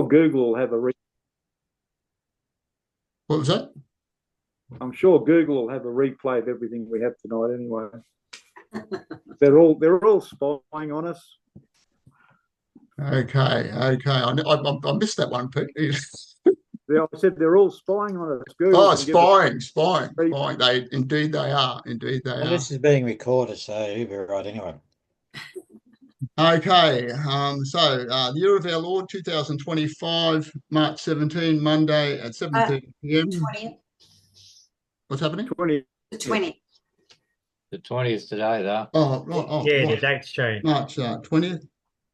Google will have What was that? I'm sure Google will have a replay of everything we have tonight anyway. They're all spying on us. Okay. I missed that one, Pete. I said they're all spying on us. Google Oh, can give us spying. Indeed they are. Well, this is being recorded, so you'll be right anyway. Okay. The year of our Lord 2025, March 17, Monday at 7:30 p.m. 20th. What's happening? 20. The 20th. The 20th today, though. Oh, right. Oh, yeah, right. the date's changed. March 20th.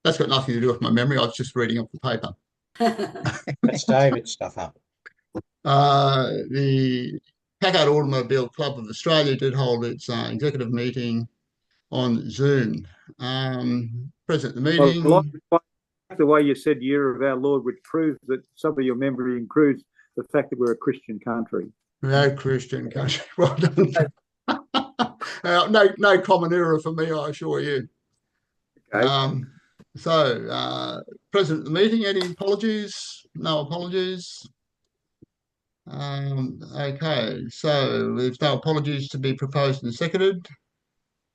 That's got nothing to do with my memory. I was just reading off the paper. That's David's stuff up. The PACA Automobile Club of Australia did hold its executive meeting on Zoom. Present at the meeting. Well, like the way you said year of our Lord, which proves that some of your memory includes the fact that we're a Christian country. No Christian country. Well done. No common era for me, I assure you. Okay. Present at the meeting, any apologies? No apologies. Okay, so there's no apologies to be proposed and seconded.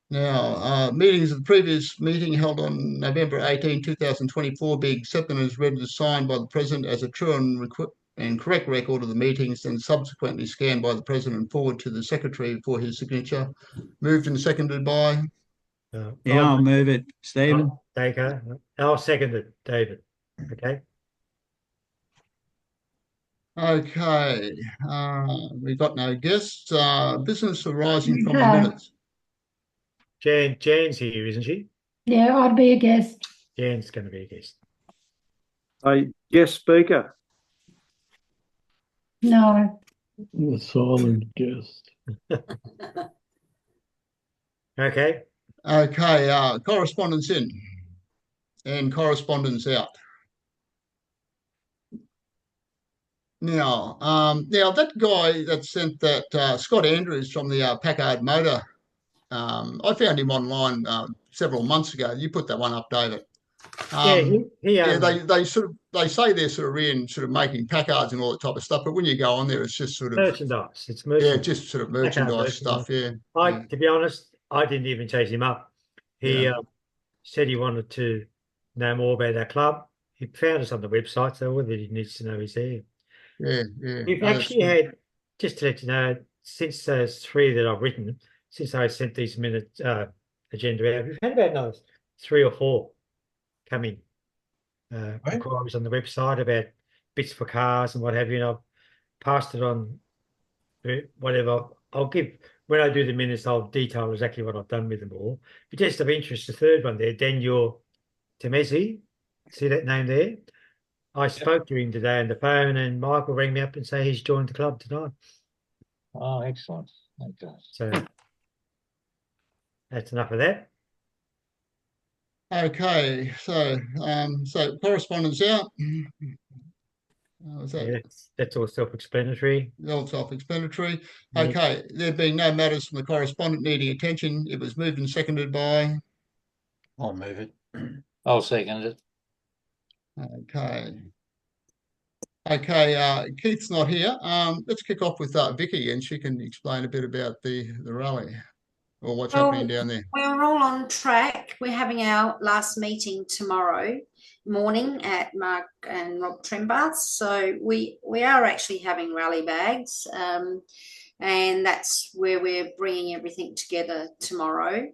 Now, meetings of the previous meeting held on November 18, 2024 be accepted as read and signed by the President as a true and correct record of the meetings, and subsequently scanned by the President and forward to the Secretary for his signature. Moved and seconded by? I'll move it, Stephen. I'll second it, David. Okay. Okay, we've got no guests. Business arising from the minutes. Jan's here, isn't she? Yeah, I'd be a guest. Jan's going to be a guest. A guest speaker. No. A silent guest. Okay. Okay, correspondence in and correspondence out. Now, that guy that sent that, Scott Andrews from the Packard Motor, I found him online several months ago. You put that one up, David. They say they're sort of in sort of making Packards and all that type of stuff, but when you go on there, it's just sort of merchandise. It's merchandise. Yeah, just sort of merchandise stuff. Yeah. To be honest, I didn't even chase him up. He said he wanted to know more about our club. He found us on the website, so whether he needs to know he's there. Yeah. We've actually had, just to let you know, since those three that I've written, since I sent these minute agenda out, we've had about another 3 or 4 coming inquiries on the website about bits for cars and what have you. And I've passed it on, whatever. I'll give, when I do the minutes, I'll detail exactly what I've done with them all. But just of interest, the third one there, Daniel Temesi, see that name there? I spoke to him today on the phone, and Michael rang me up and said he's joined the club tonight. Oh, excellent. Okay. So that's enough of that. Okay, so correspondence out. That's all self-explanatory. All self-explanatory. Okay, there being no matters from the correspondent needing attention, it was moved and seconded by? I'll move it. I'll second it. Okay, Keith's not here. Let's kick off with Vicky, and she can explain a bit about the rally or what's happening down there. We're all on track. We're having our last meeting tomorrow morning at Mark and Rob Trembath's. So we are actually having rally bags, and that's where we're bringing everything together tomorrow.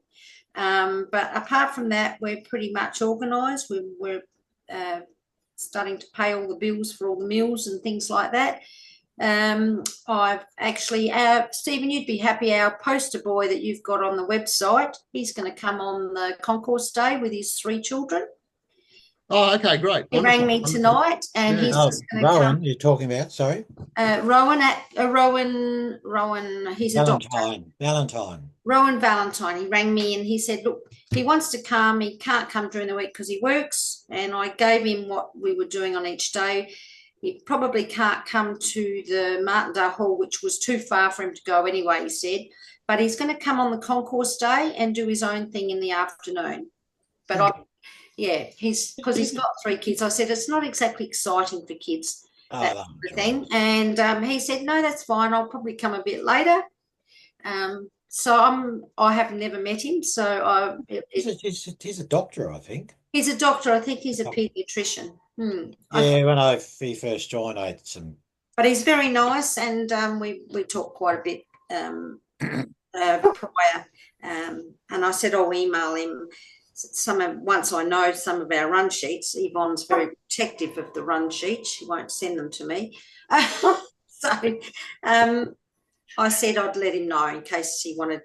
But apart from that, we're pretty much organised. We're starting to pay all the bills for all the meals and things like that. I've actually, Stephen, you'd be happy, our poster boy that you've got on the website, he's going to come on the concourse day with his 3 children. Oh, okay, great. He rang me tonight, and he's just going to Rowan, come. you're talking about, sorry? Rowan, he's a doctor. Valentine. Rowan Valentine. He rang me and he said, look, he wants to come. He can't come during the week because he works. And I gave him what we were doing on each day. He probably can't come to the Martindale Hall, which was too far for him to go anyway, he said. But he's going to come on the concourse day and do his own thing in the afternoon. But Yeah, because he's got 3 kids. I said it's not exactly exciting for kids, that Oh, sort of thing. And he said, no, that's fine. I'll probably come a bit later. So I have never met him. So he's a doctor, I think. he's a doctor. I think he's a paediatrician. Yeah, when he first joined, I had some. But he's very nice, and we talked quite a bit prior. And I said I'll email him once I know some of our run sheets. Yvonne's very protective of the run sheets. She won't send them to me. So I said I'd let him know in case he wanted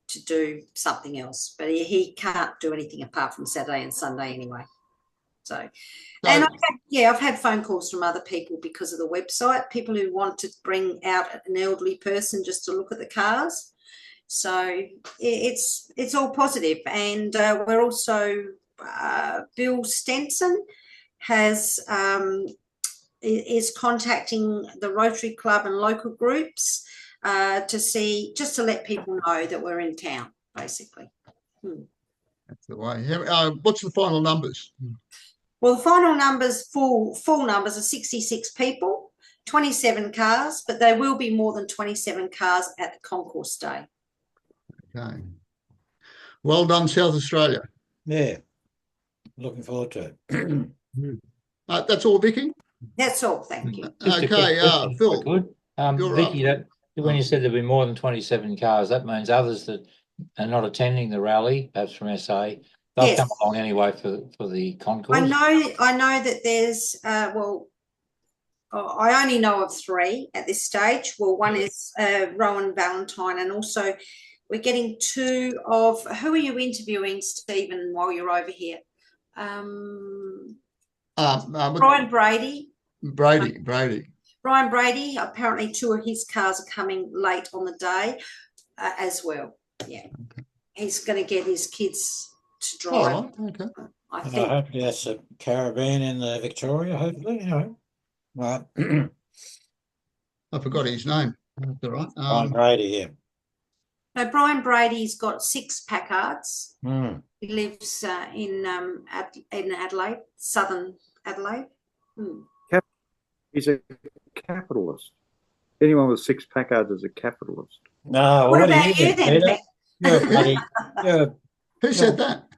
to do something else. But he can't do anything apart from Saturday and Sunday anyway. So, and I've had phone calls from other people because of the website, people who want to bring out an elderly person just to look at the cars. So it's all positive. And we're also, Bill Stenson is contacting the Rotary Club and local groups just to let people know that we're in town, basically. That's the way. What's the final numbers? Well, the final numbers, full numbers, are 66 people, 27 cars, but there will be more than 27 cars at the concourse day. Okay. Well done, South Australia. Yeah, looking forward to it. That's all, Vicky? That's all, thank you. Just a quick Okay, question, if I Phil. could. Vicky, when you said there'd be more than 27 cars, that means others that are not attending the rally, perhaps from SA, they'll come along anyway for the concourse. I know that there's I only know of 3 at this stage. Well, one is Rowan Valentine, and also we're getting 2 of, who are you interviewing, Stephen, while you're over here? Brian Brady. Brian Brady, apparently 2 of his cars are coming late on the day as well. Yeah. Okay. He's going to get his kids to drive. Oh, okay. I think. Hopefully that's a caravan in the Victoria, hopefully, anyway. Right. I forgot his name. That's all right. Brian Brady, yeah. No, Brian Brady's got 6 Packards. He lives in Adelaide, southern Adelaide. He's a capitalist. Anyone with 6 Packards is a capitalist. No, what about you then? Who said that?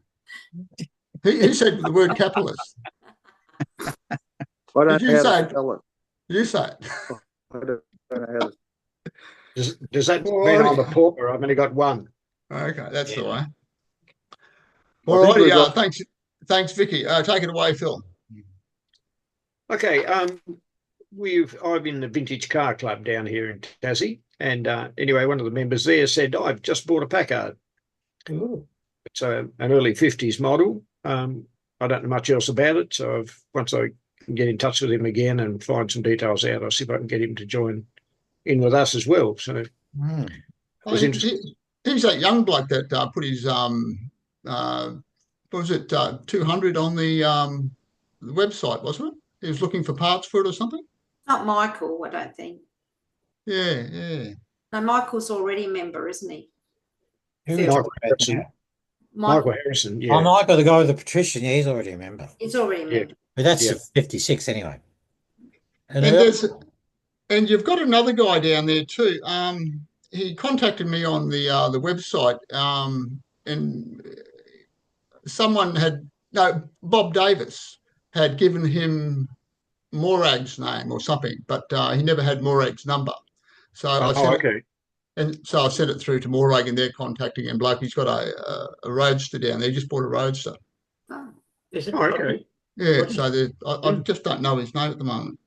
Who said the word capitalist? I don't Did you know say how it? to spell it. Did you say it? I don't know how to. Does that mean I'm a pauper? I've only got 1. Okay, that's the way. All righty. Thanks, Vicky. Take it away, Phil. Okay. I'm in the Vintage Car Club down here in Tassie, and anyway, one of the members there said, I've just bought a Packard. It's an early 50s model. I don't know much else about it, so once I can get in touch with him again and find some details out, I'll see if I can get him to join in with us as well. So it was interesting. He's that young bloke that put his what was it, 200 on the website, wasn't it? He was looking for parts for it or something. Not Michael, I don't think. Yeah. No, Michael's already a member, isn't he? Michael Harrison, yeah. Oh, Michael, the guy with the patrician, yeah, he's already a member. He's already a member. But that's 56 anyway. And you've got another guy down there too. He contacted me on the website, and Bob Davis had given him Morag's name or something, but he never had Morag's number. So I sent it through to Morag, and they're contacting him. Bloke, he's got a roadster down there. He just bought a roadster. Okay. Yeah, so I just don't know his name at the moment.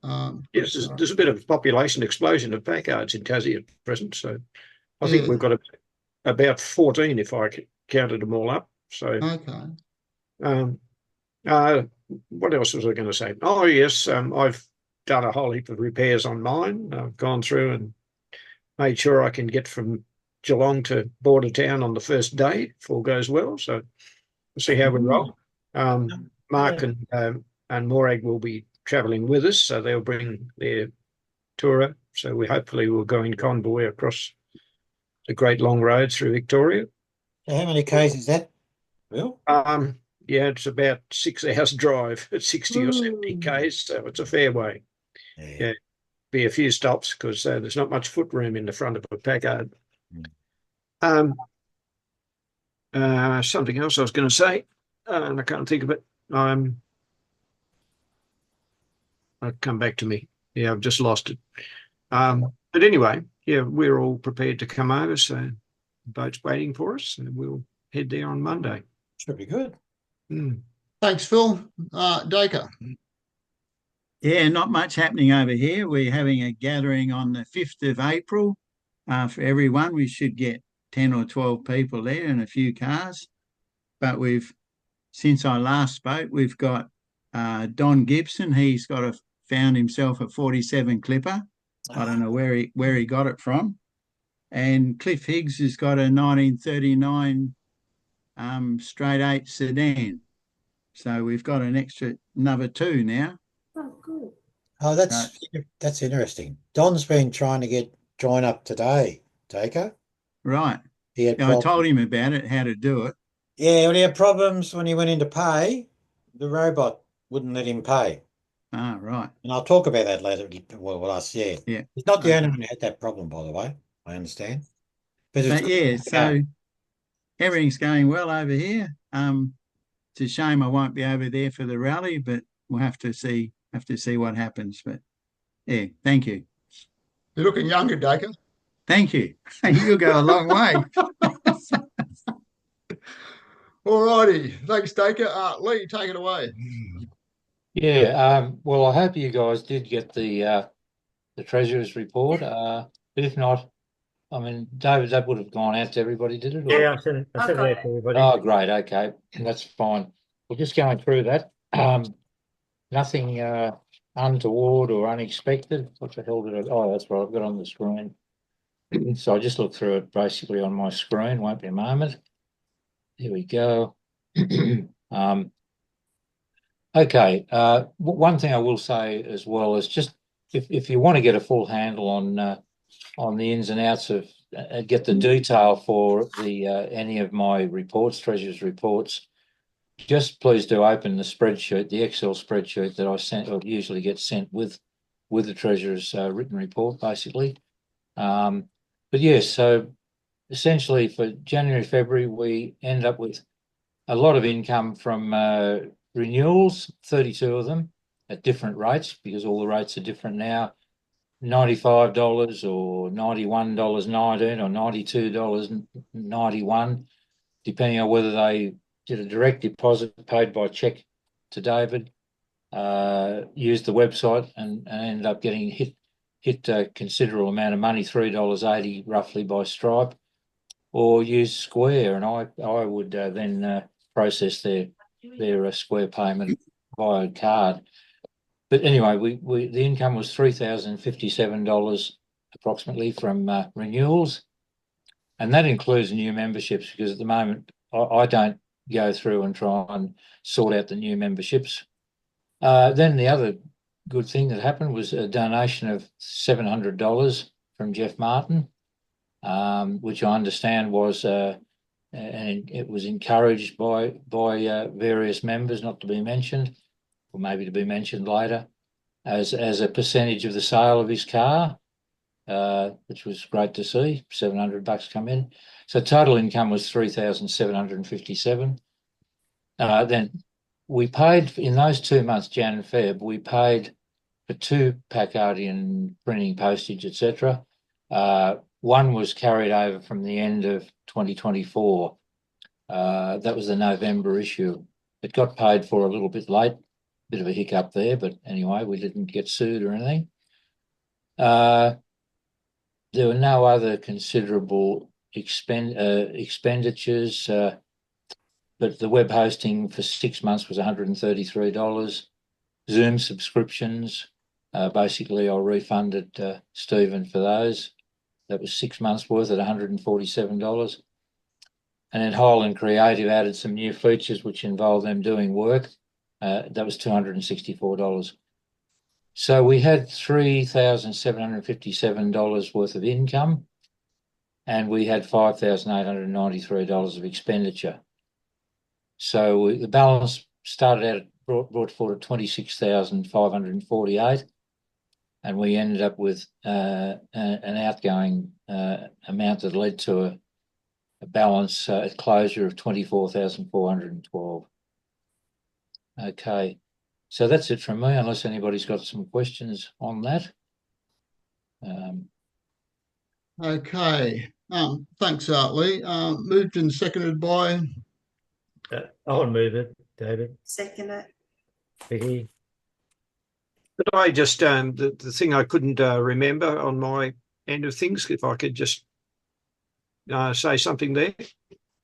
Yes, there's a bit of population explosion of Packards in Tassie at present. So I think we've got about 14 if I counted them all up. So what else was I going to say? Oh, yes, I've done a whole heap of repairs on mine. I've gone through and made sure I can get from Geelong to Border Town on the first day if all goes well. So we'll see how we roll. Mark and Morag will be travelling with us, so they'll bring their tourer. So we hopefully will go in convoy across the great long road through Victoria. So how many Ks is that, Bill? Yeah, it's about 6 hours drive at 60 or 70 k's, so it's a fair way. Yeah, be a few stops because there's not much foot room in the front of a Packard. Something else I was going to say, and I can't think of it. It'll come back to me. Yeah, I've just lost it. But anyway, yeah, we're all prepared to come over, so the boat's waiting for us, and we'll head there on Monday. Should be good. Thanks, Phil. Dacre. Yeah, not much happening over here. We're having a gathering on the 5th of April for everyone. We should get 10 or 12 people there and a few cars. But since I last spoke, we've got Don Gibson. He's found himself a 47 Clipper. I don't know where he got it from. And Cliff Higgs has got a 1939 straight 8 sedan. So we've got another 2 now. Oh, good. Oh, that's interesting. Don's been trying to join up today, Dacre. Right. He had I told him about it, how to do it. Yeah, when he had problems when he went in to pay, the robot wouldn't let him pay. Ah, right. And I'll talk about that later. Yeah. He's not the only one who had that problem, by the way. I understand. But yeah, so everything's going well over here. It's a shame I won't be over there for the rally, but we'll have to see what happens. But yeah, thank you. You're looking younger, Dacre. Thank you. You'll go a long way. All righty. Thanks, Dacre. Lee, take it away. Yeah. Well, I hope you guys did get the Treasurer's report. But if not, I mean, David, that would have gone out to everybody, did it? Yeah, I sent it out to everybody. Oh, great. Okay, that's fine. We're just going through that. Nothing untoward or unexpected. What the hell did I? Oh, that's right. I've got on the screen. So I just looked through it basically on my screen. Won't be a moment. Here we go. Okay. One thing I will say as well is just if you want to get a full handle on the ins and outs of get the detail for any of my reports, Treasurer's reports, just please do open the spreadsheet, the Excel spreadsheet that I sent or usually get sent with the Treasurer's written report, basically. But yes, so essentially for January, February, we end up with a lot of income from renewals, 32 of them at different rates because all the rates are different now. $95 or $91.19 or $92.91, depending on whether they did a direct deposit paid by cheque to David, used the website and ended up getting hit a considerable amount of money, $3.80 roughly by Stripe, or use Square, and I would then process their Square payment via card. But anyway, the income was $3,057 approximately from renewals, and that includes new memberships because at the moment I don't go through and try and sort out the new memberships. Then the other good thing that happened was a donation of $700 from Jeff Martin, which I understand was and it was encouraged by various members, not to be mentioned, or maybe to be mentioned later, as a percentage of the sale of his car, which was great to see. $700 come in. So total income was $3,757. Then we paid in those 2 months, Jan and Feb, we paid for 2 Packardian printing, postage, etc. One was carried over from the end of 2024. That was the November issue. It got paid for a little bit late, bit of a hiccup there, but anyway, we didn't get sued or anything. There were no other considerable expenditures, but the web hosting for 6 months was $133. Zoom subscriptions, basically I refunded Stephen for those. That was 6 months worth at $147. And then Highland Creative added some new features which involved them doing work. That was $264. So we had $3,757 worth of income, and we had $5,893 of expenditure. So the balance started out brought forward at 26,548, and we ended up with an outgoing amount that led to a balance at closure of 24,412. Okay, so that's it from me, unless anybody's got some questions on that. Okay. Thanks, Lee. Moved and seconded by I'll move it, David. Second it. Vicky. But I just the thing I couldn't remember on my end of things, if I could just say something there.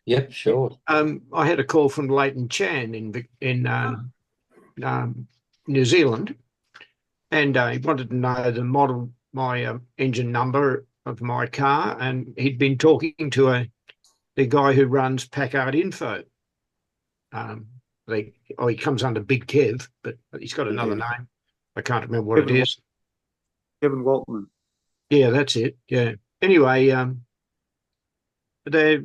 Yep, sure. I had a call from Leighton Chan in New Zealand, and he wanted to know the model, my engine number of my car, and he'd been talking to the guy who runs Packard Info. He comes under Big Kev, but he's got another name. I can't remember what it is. Kevin Waltman. Yeah, that's it. Yeah. Anyway, they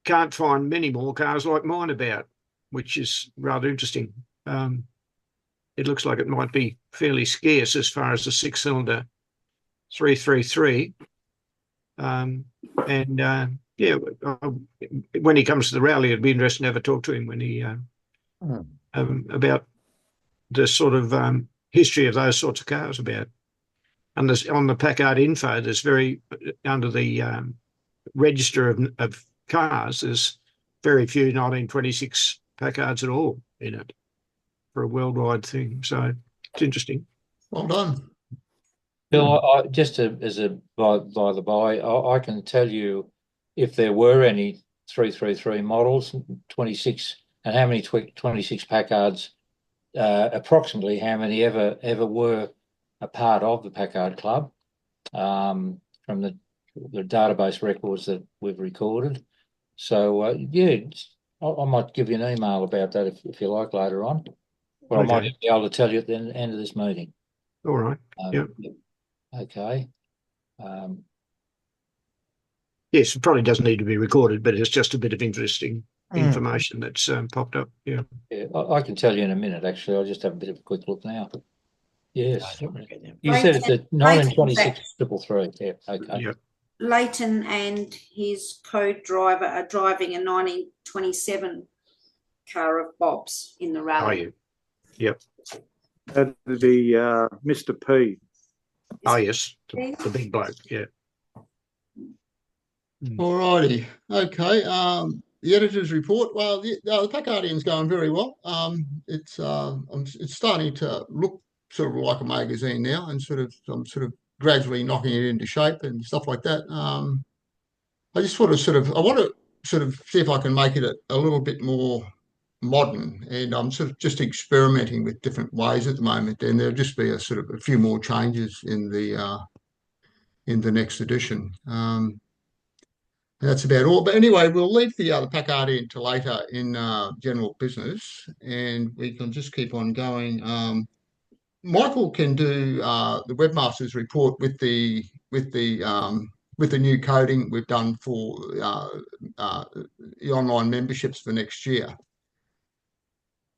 can't find many more cars like mine about, which is rather interesting. It looks like it might be fairly scarce as far as the 6-cylinder 333. When he comes to the rally, it'd be interesting to have a talk to him when he about the sort of history of those sorts of cars about. And there's, on the Packard Info, there's under the register of cars, there's very few 1926 Packards at all in it for a worldwide thing. So it's interesting. well done. Bill, just as a by the by, I can tell you if there were any 333 models, 26, and how many 26 Packards, approximately how many ever were a part of the Packard Club, from the database records that we've recorded. So yeah, I might give you an email about that if you like later on, but okay. I might be able to tell you at the end of this meeting. All right. Yep. Okay. Yes, it probably doesn't need to be recorded, but it's just a bit of interesting information that's popped up. Yeah. Yeah, I can tell you in a minute, actually. I'll just have a bit of a quick look now. Yes. You said it's a 1926 333. Yeah, okay. Yep. Leighton and his co-driver are driving a 1927 car of Bob's in the rally. Oh, yeah. Yep. That'd be Mr. P. Oh, yes. The big bloke, yeah. All righty. Okay. The editor's report. Well, the Packardian's going very well. It's starting to look sort of like a magazine now, and I'm sort of gradually knocking it into shape and stuff like that. I just want to see if I can make it a little bit more modern, and I'm sort of just experimenting with different ways at the moment. And there'll just be a few more changes in the next edition. That's about all. But anyway, we'll leave the Packardian to later in general business, and we can just keep on going. Michael can do the webmaster's report with the new coding we've done for the online memberships for next year.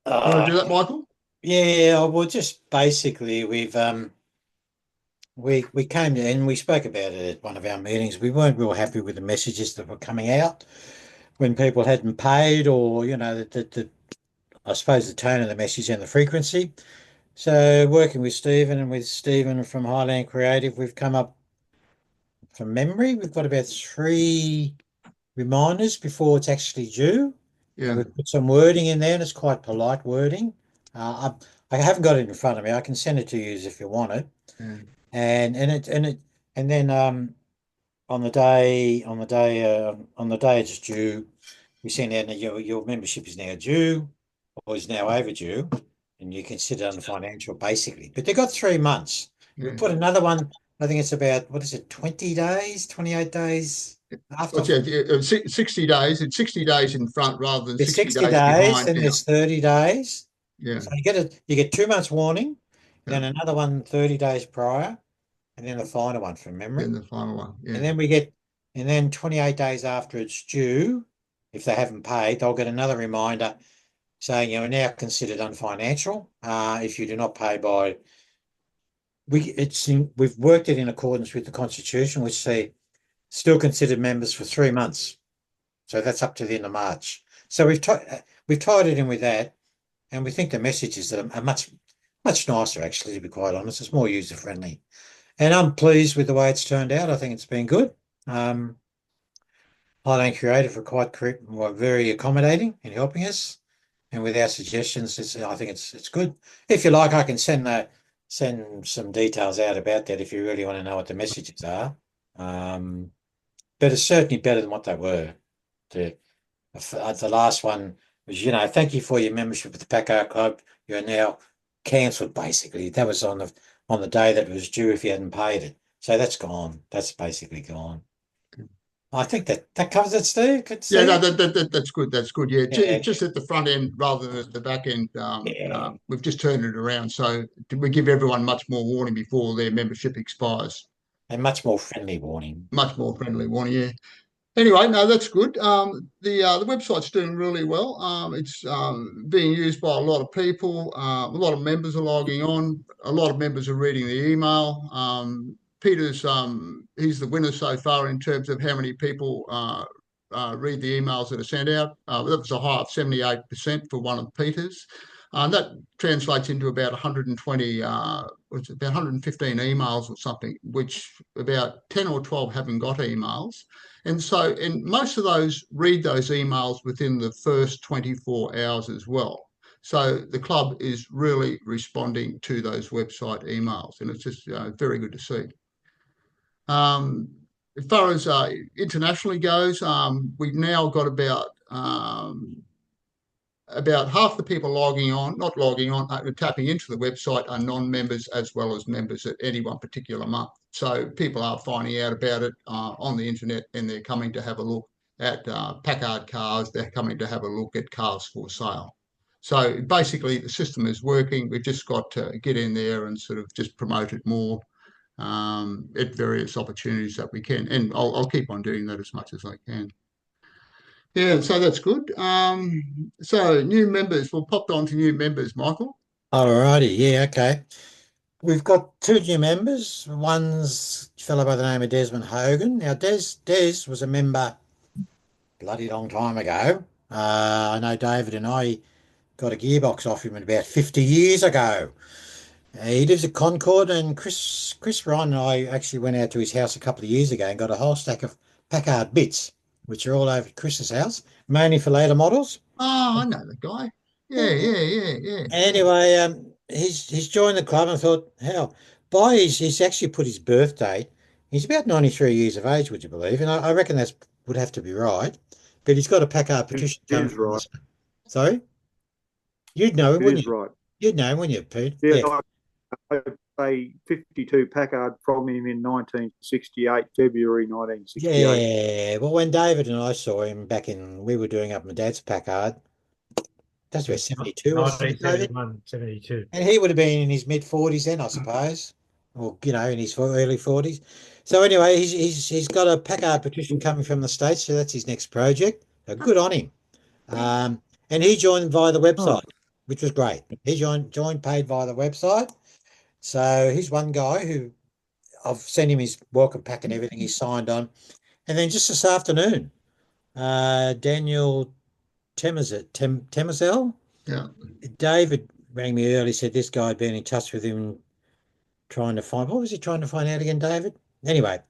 You want to do that, Michael? Yeah, well, just basically we came to, and we spoke about it at one of our meetings. We weren't real happy with the messages that were coming out when people hadn't paid, or I suppose the tone of the message and the frequency. So working with Stephen and with Stephen from Highland Creative, we've come up from memory. We've got about 3 reminders before it's actually due. Yeah. We've put some wording in there, and it's quite polite wording. I haven't got it in front of me. I can send it to you if you want it. Yeah. And then on the day it's due, we send out your membership is now due or is now overdue, and you can sit under financial basically. But they've got 3 months. Yeah. We put another one. I think it's about 20 days, 28 days after. 60 days. It's 60 days in front rather than 60 days behind. And there's 30 days. Yeah. So you get 2 months warning, then another one 30 days prior, and then the final one from memory. And the final one. Yeah. And then 28 days after it's due, if they haven't paid, they'll get another reminder saying you are now considered unfinancial if you do not pay by. We've worked it in accordance with the Constitution, which say still considered members for 3 months. So that's up to the end of March. So we've tied it in with that, and we think the messages are much nicer, actually, to be quite honest. It's more user friendly, and I'm pleased with the way it's turned out. I think it's been good. Highland Creative were very accommodating in helping us, and with our suggestions, I think it's good. If you like, I can send some details out about that if you really want to know what the messages are. But it's certainly better than what they were. The last one was, thank you for your membership with the PACA Club. You're now cancelled, basically. That was on the day that it was due if you hadn't paid it. So that's gone. That's basically gone. I think that covers it, Steve. Yeah, no, that's good. That's good. Yeah, Yeah. just at the front end rather than at the back end. Yeah. We've just turned it around, so we give everyone much more warning before their membership expires. And much more friendly warning. Much more friendly warning. Yeah. Anyway, no, that's good. The website's doing really well. It's being used by a lot of people. A lot of members are logging on. A lot of members are reading the email. Peter's he's the winner so far in terms of how many people read the emails that are sent out. That was a high of 78% for one of Peter's. That translates into about 120, about 115 emails or something, which about 10 or 12 haven't got emails. And most of those read those emails within the first 24 hours as well. So the club is really responding to those website emails, and it's just very good to see. As far as internationally goes, we've now got about half the people tapping into the website are non-members as well as members at any one particular month. So people are finding out about it on the internet, and they're coming to have a look at Packard cars. They're coming to have a look at cars for sale. So basically the system is working. We've just got to get in there and sort of just promote it more at various opportunities that we can. And I'll keep on doing that as much as I can. Yeah, so that's good. So new members, we'll pop on to new members, Michael. All righty, yeah, okay. We've got 2 new members. One's a fellow by the name of Desmond Hogan. Now, Des was a member bloody long time ago. I know David and I got a gearbox off him about 50 years ago. He lives at Concord, and Chris Ryan and I actually went out to his house a couple of years ago and got a whole stack of Packard bits, which are all over at Chris's house, mainly for later models. Oh, I know the guy. Yeah. Anyway, he's joined the club, and I thought, hell, he's actually put his birthday. He's about 93 years of age, would you believe? And I reckon that would have to be right. But he's got a Packard petition coming from right. Sorry? You'd know him, wouldn't you? Right. You'd know him, wouldn't you, Pete? Yeah. I a 52 Packard from him in 1968, February 1968. Yeah, well, when David and I saw him we were doing up my dad's Packard. That's about 72, wasn't it, David? 72. And he would have been in his mid-40s then, I suppose, or in his early 40s. So anyway, he's got a Packard petition coming from the States, so that's his next project. So good on him. And he joined via the website, which was great. He joined paid via the website. So he's one guy who I've sent him his welcome pack and everything. He signed on. And then just this afternoon, Daniel Temezel. Yeah. David rang me early, said this guy had been in touch with him what was he trying to find out again, David? Anyway.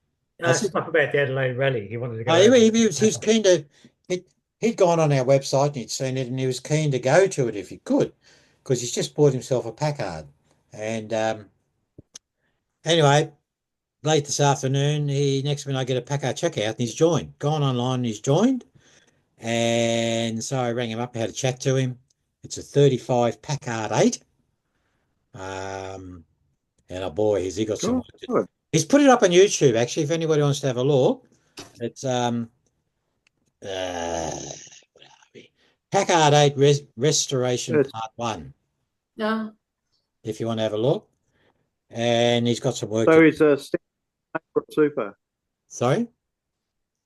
Stuff about the Adelaide Rally. He wanted to go. He was keen to, he'd gone on our website and he'd seen it, and he was keen to go to it if he could, because he's just bought himself a Packard. And anyway, late this afternoon, next minute I get a Packard checkout, and he's gone online and he's joined. And so I rang him up, had a chat to him. It's a 35 Packard 8. And oh boy, has he got some. He's put it up on YouTube, actually, if anybody wants to have a look. It's Packard 8 Restoration Part 1. No. If you want to have a look. And he's got some work. So it's a super. Sorry?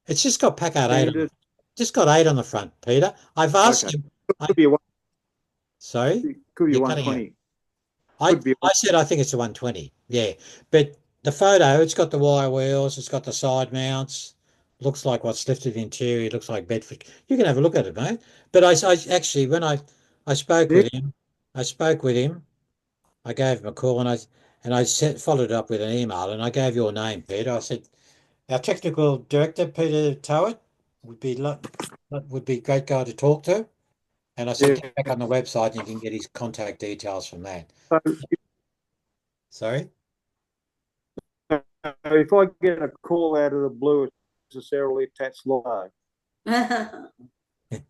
It's just got Packard 8 on it. just got 8 on the front, Peter. I've asked Okay. him. Could be a Sorry, could be you're cutting out. 120. I Could be. I said I think it's a 120. Yeah, but the photo, it's got the wire wheels, it's got the side mounts. Looks like what's lifted interior. Looks like Bedford. You can have a look at it, mate. But I actually, when I spoke Yeah. with him, I spoke with him. I gave him a call and I followed up with an email and I gave your name, Peter. I said our technical director, Peter Towett, would be a great guy to talk to. And I said, Yeah. get back on the website and you can get his contact details from that. So Sorry? if I get a call out of the blue, it's necessarily attached lotto. If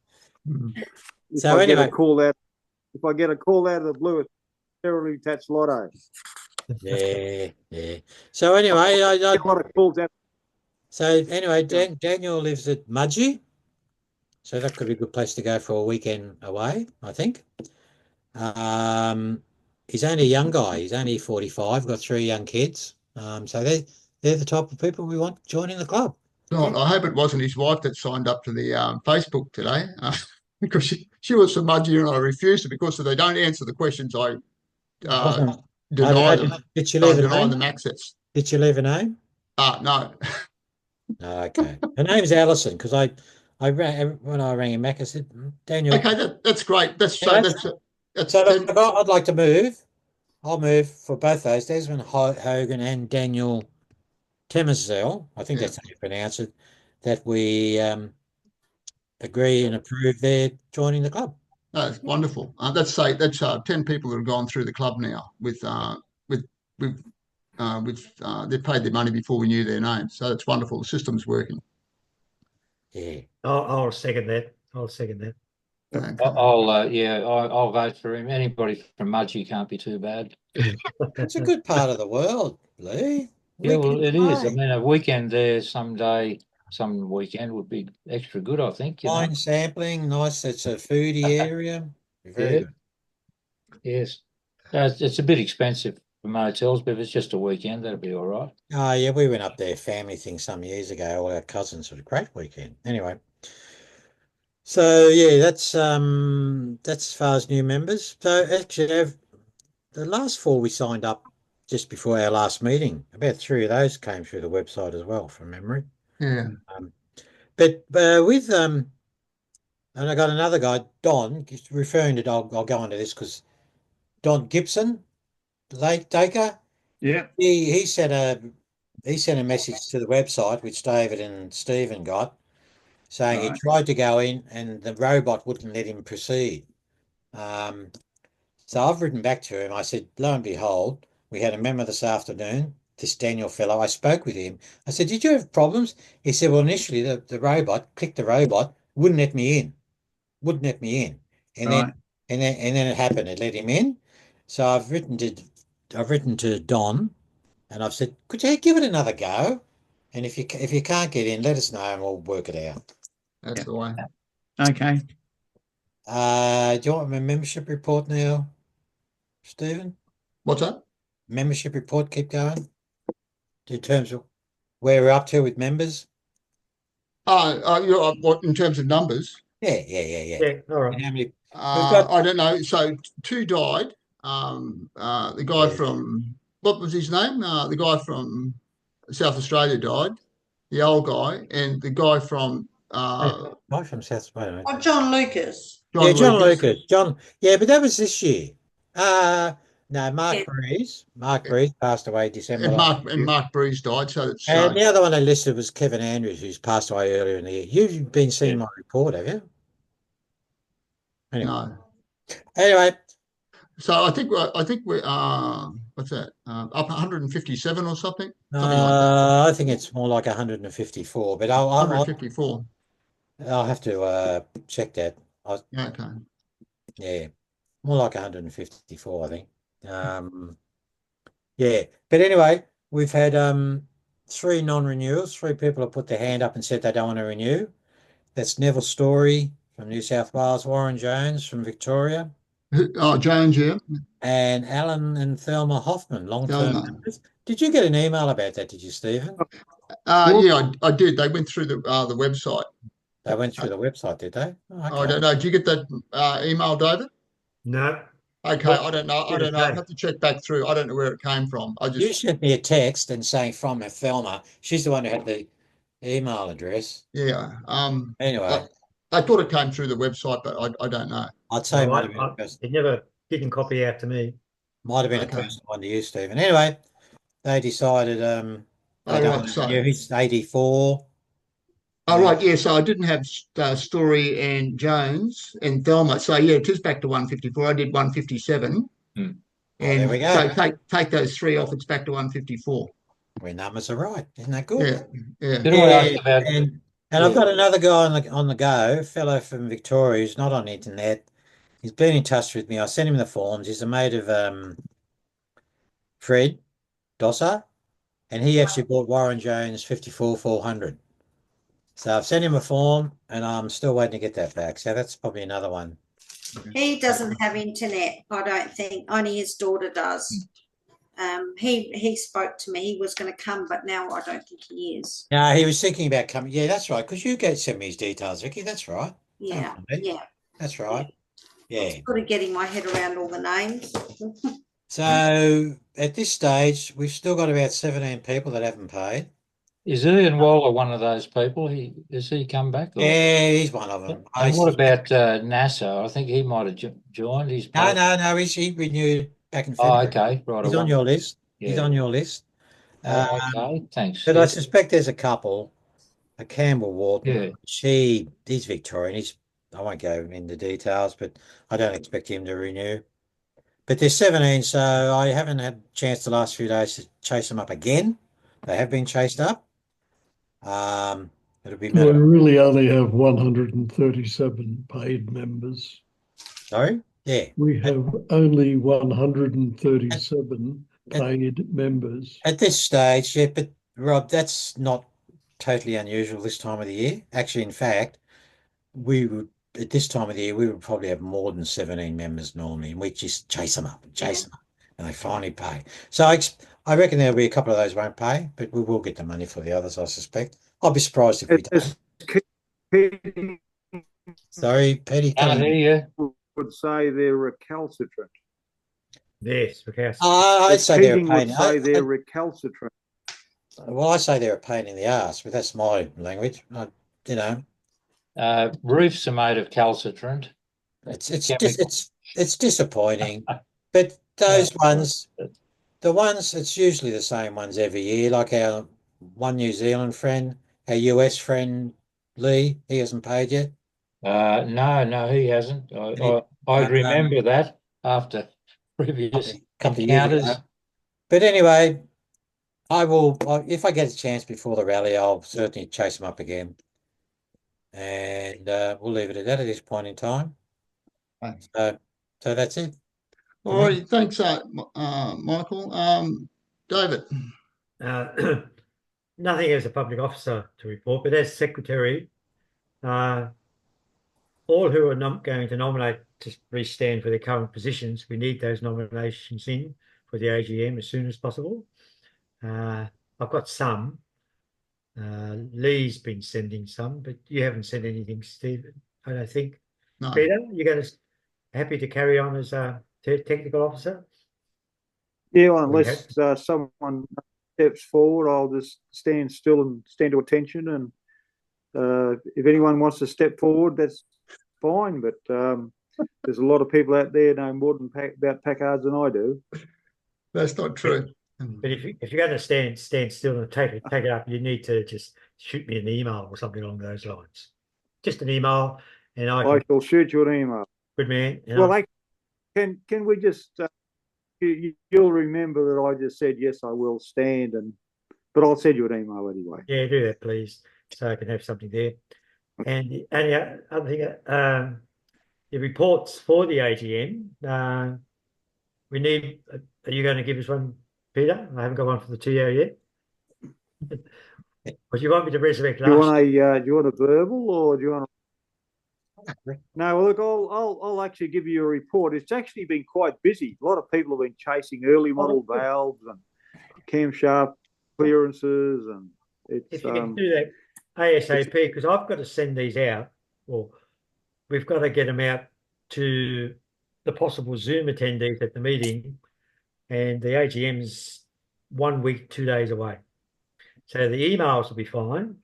So I get anyway, a call out, if I get a call out of the blue, it's necessarily attached lotto. yeah. So anyway, I get a lot of calls out. Daniel lives at Mudgee, so that could be a good place to go for a weekend away, I think. He's only a young guy. He's only 45, got 3 young kids. So they're the type of people we want joining the club. God, I hope it wasn't his wife that signed up to the Facebook today, because she was so mudgy and I refused it because if they don't answer the questions, I I deny don't know. them. Did you I leave a deny name? them access. Did you leave a name? No. Okay. Her name's Alison because I rang when I rang him back. I said, Daniel. Okay, that's great. That's Yeah, that's so 10. look, I'd like to move. I'll move for both those, Desmond Hogan and Daniel Temersel. I think Yeah. that's how you pronounce it. That we agree and approve their joining the club. That's wonderful. That's 10 people that have gone through the club now with they paid their money before we knew their names. So that's wonderful. The system's working. Yeah. I'll second that. I'll second that. Okay. I'll vote for him. Anybody from Mudgee can't be too bad. It's a good part of the world, Lee. Yeah, well, Weekend it is. I away. mean, a weekend there someday, some weekend would be extra good, I think. Wine sampling, nice. It's a foodie area. Very Yeah. good. Yes. It's a bit expensive for motels, but if it's just a weekend, that'll be all right. Oh yeah, we went up there family thing some years ago. All our cousins had a great weekend. Anyway, so yeah, that's as far as new members. So actually, the last 4 we signed up just before our last meeting. About 3 of those came through the website as well, from memory. Yeah. But with and I got another guy, Don, referring to. I'll go into this because Don Gibson, late Daker. Yeah. He sent a message to the website, which David and Stephen got, saying he Right. tried to go in and the robot wouldn't let him proceed. So I've written back to him. I said, lo and behold, we had a member this afternoon, this Daniel fellow. I spoke with him. I said, did you have problems? He said, well, initially the robot, clicked the robot, wouldn't let me in. Wouldn't let me in. And Right. then it happened. It let him in. So I've written to Don and I've said, could you give it another go? And if you can't get in, let us know and we'll work it out. That's the way. Okay. Do you want my membership report now, Stephen? What's that? Membership report, keep going. In terms of where we're up to with members. What in terms of numbers? Yeah. Yeah, all right. And how many? got- I don't know. So 2 died. The guy from what was his name? The guy from South Australia died. The old guy and the guy from Guy from South Australia. Oh, John Lucas. Yeah, John Lucas. Lucas. John. Yeah, but that was this year. No, Mark Yeah. Breeze. Mark Breeze passed away December. And Mark Breeze died. So that's And the other one I listed was Kevin Andrews, who's passed away earlier in the year. You've been seeing my report, have you? no. Anyway, So I think we're what's that? Up 157 or something. Something like that. I think it's more like 154, but I'll 154. I'll have to check that. Okay. Yeah, more like 154, I think. Yeah, but anyway, we've had 3 non-renewals. 3 people have put their hand up and said they don't want to renew. That's Neville Story from New South Wales, Warren Jones from Victoria, Oh, Jones, yeah. and Alan and Thelma Hoffman, long-term Thelma. members. Did you get an email about that? Did you, Stephen? Yeah, I did. They went through the website. They went through the website, did they? Oh, I okay. don't know. Did you get that email, David? No. Okay, Well, I don't know. I didn't don't know. I'd say. have to check back through. I don't know where it came from. I You just, sent me a text and saying from Thelma. She's the one who had the email address. yeah. Anyway, I thought it came through the website, but I don't know. I'd say it No, might have been a person, it never didn't copy out to me. might have been a Okay. personal one to you, Stephen. Anyway, they decided they Oh, don't right. want to So, renew. He's 84. oh, right. Yeah. So I didn't have Story and Jones and Thelma. So yeah, it is back to 154. I did 157. Hmm. Well, there we And so go. take those three off. It's back to 154. Where numbers are right. Isn't that good? Yeah. Yeah. Did I ask Yeah, about? and Yeah. I've got another guy on the go, a fellow from Victoria who's not on the internet. He's been in touch with me. I sent him the forms. He's a mate of Fred Dosser, and he actually bought Warren Jones 54-400. So I've sent him a form, and I'm still waiting to get that back. So that's probably another one. He doesn't have internet, I don't think. Only his daughter does. He spoke to me. He was going to come, but now I don't think he is. No, he was thinking about coming. Yeah, that's right. Because you sent me his details, Vicky. That's right. Yeah, yeah. That's right. Yeah. Sort of getting my head around all the names. So at this stage, we've still got about 17 people that haven't paid. Is Ian Waller one of those people? Has he come back? Or? Yeah, he's one of them. And what about NASA? I think he might have joined. No. He renewed back in Oh, February. okay, right. He's on your list. Yeah. He's on your list. Okay, thanks. But I suspect there's a couple. A Campbell Wharton. Yeah. He's Victorian. I won't go into details, but I don't expect him to renew. But there's 17, so I haven't had a chance the last few days to chase them up again. They have been chased up. It'll be We really only have 137 paid members. Sorry? Yeah. We have only 137 paid members. At this stage, yeah, but Rob, that's not totally unusual this time of the year. Actually, in fact, at this time of the year, we would probably have more than 17 members normally, and we just chase them up, and they finally pay. So I reckon there'll be a couple of those won't pay, but we will get the money for the others, I suspect. I'll be surprised if we don't. Sorry, Petty. Would say they're recalcitrant. Yes, recalcitrant. I'd say they're a pain. Would say they're recalcitrant. Well, I say they're a pain in the ass, but that's my language. Roofs are made of calcitrant. It's disappointing, but those ones, it's usually the same ones every year. Like our one New Zealand friend, our US friend Lee, he hasn't paid yet. No, he hasn't. I'd remember that after previous encounters. But anyway, I will. If I get a chance before the rally, I'll certainly chase them up again. And we'll leave it at that at this point in time. Thanks. So that's it. All right, thanks, Michael. David. Nothing as a public officer to report, but as secretary, all who are not going to nominate to re-stand for their current positions, we need those nominations in for the AGM as soon as possible. I've got some. Lee's been sending some, but you haven't sent anything, Stephen, I don't think. No. Peter, you're happy to carry on as a technical officer? Yeah, well, unless someone steps forward, I'll just stand still and stand to attention. And if anyone wants to step forward, that's fine. But there's a lot of people out there know more about PACAs than I do. That's not true. But if you're going to stand still and take it up, you need to just shoot me an email or something along those lines. Just an email, and I shall shoot you an email. Good man. Well, can we just? You'll remember that I just said yes, I will stand, but I'll send you an email anyway. Yeah, do that, please, so I can have something there. And the other thing, the reports for the AGM. We need. Are you going to give us one, Peter? I haven't got one for the TO yet. But you want me to resurrect last? Do you want a verbal or do you want? No, well, look, I'll actually give you a report. It's actually been quite busy. A lot of people have been chasing early model valves and camshaft clearances, and it's. If you can do that ASAP, because I've got to send these out, or we've got to get them out to the possible Zoom attendees at the meeting, and the AGM's 1 week, 2 days away. So the emails will be fine,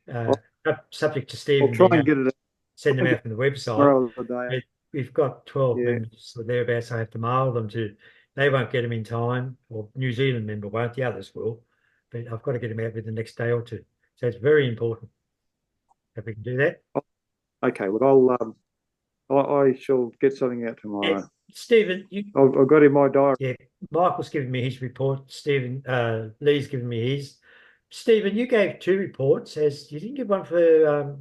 subject to I'll Stephen try being and get it send them out from the website. tomorrow of the day. We've got 12 Yeah. members or thereabouts. I have to mail them to. They won't get them in time, or New Zealand member won't. The others will, but I've got to get them out within the next day or two. So it's very important if we can do that. Okay, well, I shall get something out tomorrow. Stephen, I've got in my diary. yeah, Michael's giving me his report. Stephen, Lee's giving me his. Stephen, you gave 2 reports. As you didn't give one for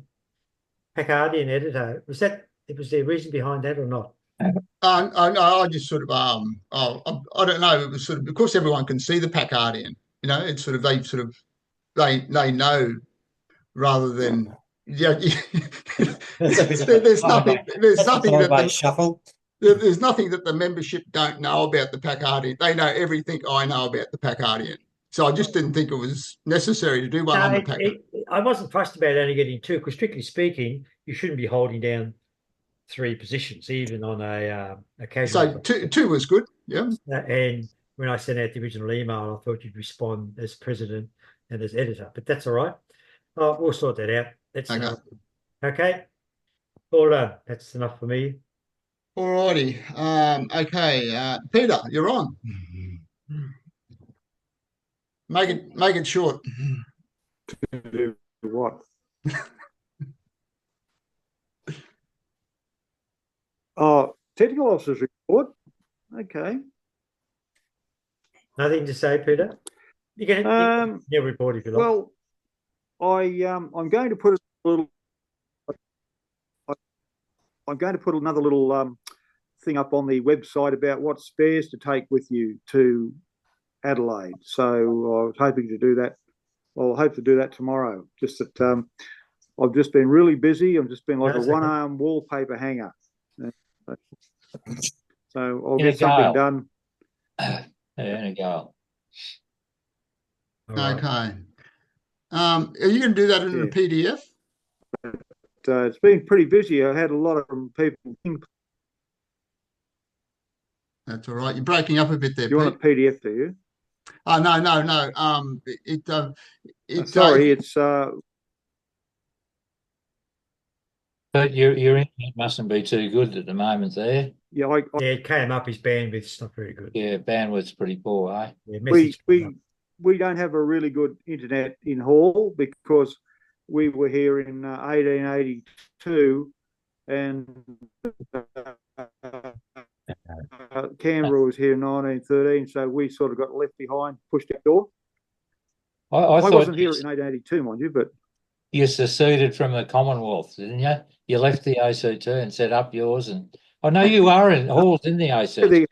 PACA and editor. Was there a reason behind that or not? I just sort of I don't know. It was sort of, of course, everyone can see the PACA. It's sort of they know rather than there's nothing that shuffle. There's nothing that the membership don't know about the PACA. They know everything I know about the PACA. So I just didn't think it was necessary to do one on the PACA. I wasn't fussed about only getting 2, because strictly speaking, you shouldn't be holding down 3 positions, even on a casual. So two was good, yeah. And when I sent out the original email, I thought you'd respond as president and as editor, but that's all right. We'll sort that out. That's Okay. Okay. All done. That's enough for me. All righty. Okay, Peter, you're on. Make it short. Do what? Technical officer's report. Okay. Nothing to say, Peter? You can your report if you like. Well, I'm going to put a little. I'm going to put another little thing up on the website about what spares to take with you to Adelaide. So I was hoping to do that. I'll hope to do that tomorrow. Just that I've just been really busy. I've just been like a one-arm wallpaper hanger. So I'll get something done. There you go. Okay. Are you going to do that in a PDF? It's been pretty busy. I had a lot of people. That's all right. You're breaking up a bit there. You want a PDF, do you? Oh, no. Sorry, it's But your internet mustn't be too good at the moment there. Yeah, it came up. His bandwidth's not very good. Yeah, bandwidth's pretty poor, eh? Yeah, we don't have a really good internet in Hall because we were here in 1882 and Canberra was here in 1913, so we sort of got left behind, pushed out the door. I wasn't here in 1882, mind you, but you seceded from the Commonwealth, didn't you? You left the ACT and set up yours, and I know you are in Hall's in the ACT.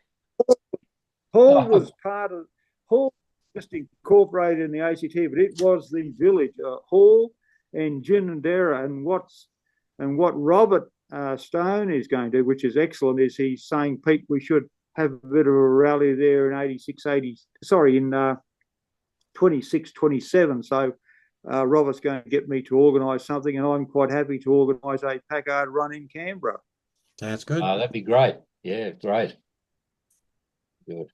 Hall was part of Hall, just incorporated in the ACT, but it was the village. Hall and Ginninderra, and what Robert Stone is going to do, which is excellent, is he's saying, Pete, we should have a bit of a rally there in 26, 27. So Robert's going to get me to organise something, and I'm quite happy to organise a PACA run in Canberra. That's good. That'd be great. Yeah, great. Good.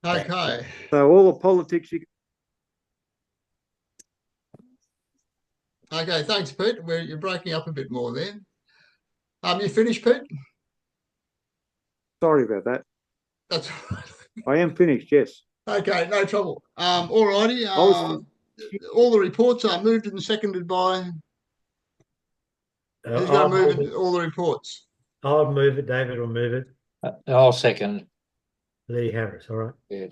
Okay. So all the politics you. Okay, thanks, Pete. You're breaking up a bit more there. You finished, Pete? Sorry about that. That's all right. I am finished, yes. Okay, no trouble. All righty. All the reports are moved and seconded by. Who's going to move all the reports? I'll move it. David will move it. I'll second. Lee Harris. All right. Yeah.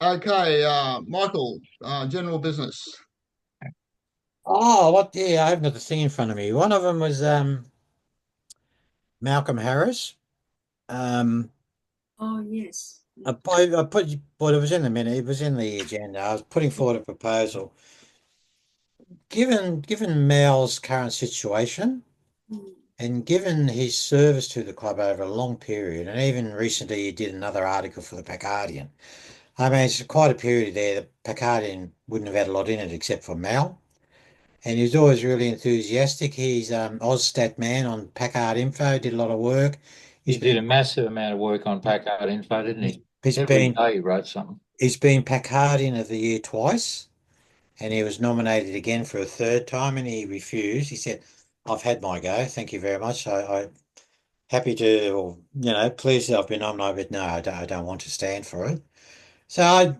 Okay, Michael, general business. Oh, what? Yeah, I haven't got the thing in front of me. One of them was Malcolm Harris. Oh yes. I put, but it was in the minute. It was in the agenda. I was putting forward a proposal. Given Mal's current situation, and given his service to the club over a long period, and even recently he did another article for the PACA. I mean, it's quite a period there. The PACA wouldn't have had a lot in it except for Mal. And he's always really enthusiastic. He's Ausstat man on PACA Info, did a lot of work. He did a massive amount of work on PACA Info, didn't he? Every day he wrote something. He's been PACARdian of the year twice, and he was nominated again for a third time, and he refused. He said, "I've had my go. Thank you very much. I'm happy to, or, pleased that I've been nominated, but no, I don't want to stand for it." So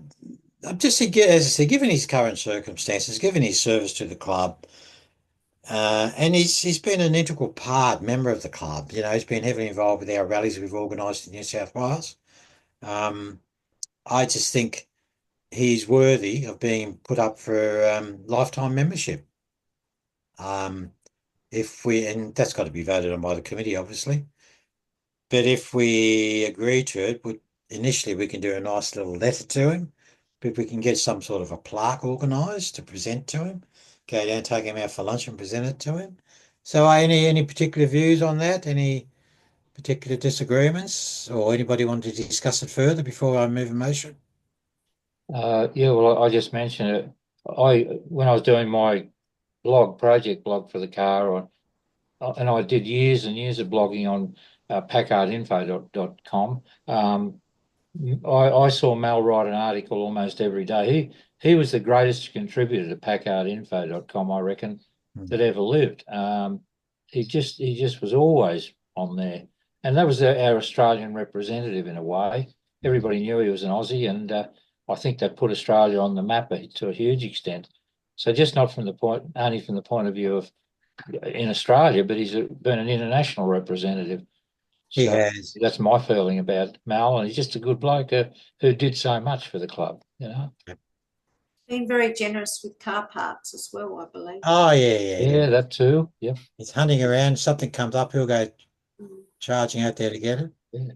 I'm just, as I said, given his current circumstances, given his service to the club, and he's been an integral member of the club. He's been heavily involved with our rallies we've organised in New South Wales. I just think he's worthy of being put up for lifetime membership. And that's got to be voted on by the committee, obviously. But if we agree to it, initially we can do a nice little letter to him. But we can get some sort of a plaque organised to present to him. Go down, take him out for lunch and present it to him. So any particular views on that? Any particular disagreements? Or anybody want to discuss it further before I move a motion? Yeah, well, I just mentioned it. When I was doing my project blog for the car, and I did years and years of blogging on pacardinfo.com. I saw Mel write an article almost every day. He was the greatest contributor to pacardinfo.com, I reckon, that ever lived. He just was always on there, and that was our Australian representative in a way. Everybody knew he was an Aussie, and I think that put Australia on the map to a huge extent. So just not only from the point of view of in Australia, but he's been an international representative. He has. That's my feeling about Mal, and he's just a good bloke who did so much for the club. Been very generous with car parks as well, I believe. Oh yeah. Yeah, that too. Yeah. He's hunting around. Something comes up, he'll go charging out there to get it. Yeah.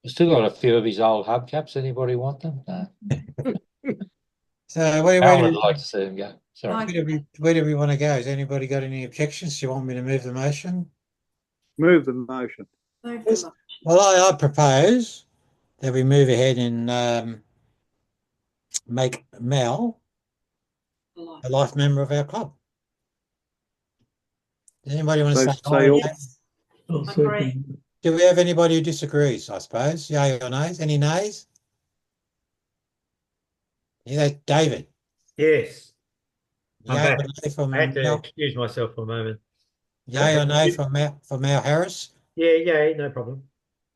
I've still got a few of his old hubcaps. Anybody want them? No. So where I'd like to see him go. Sorry. Where do we want to go? Has anybody got any objections? Do you want me to move the motion? Move the motion. Well, I propose that we move ahead and make Mel a life member of our club. Does anybody want to say? Do we have anybody who disagrees, I suppose? Yay or nays? Any nays? David? Yes. Yay I'm back. or nay from I had to Mel? excuse myself for a moment. Yay or nay from Mel Harris? Yeah, no problem.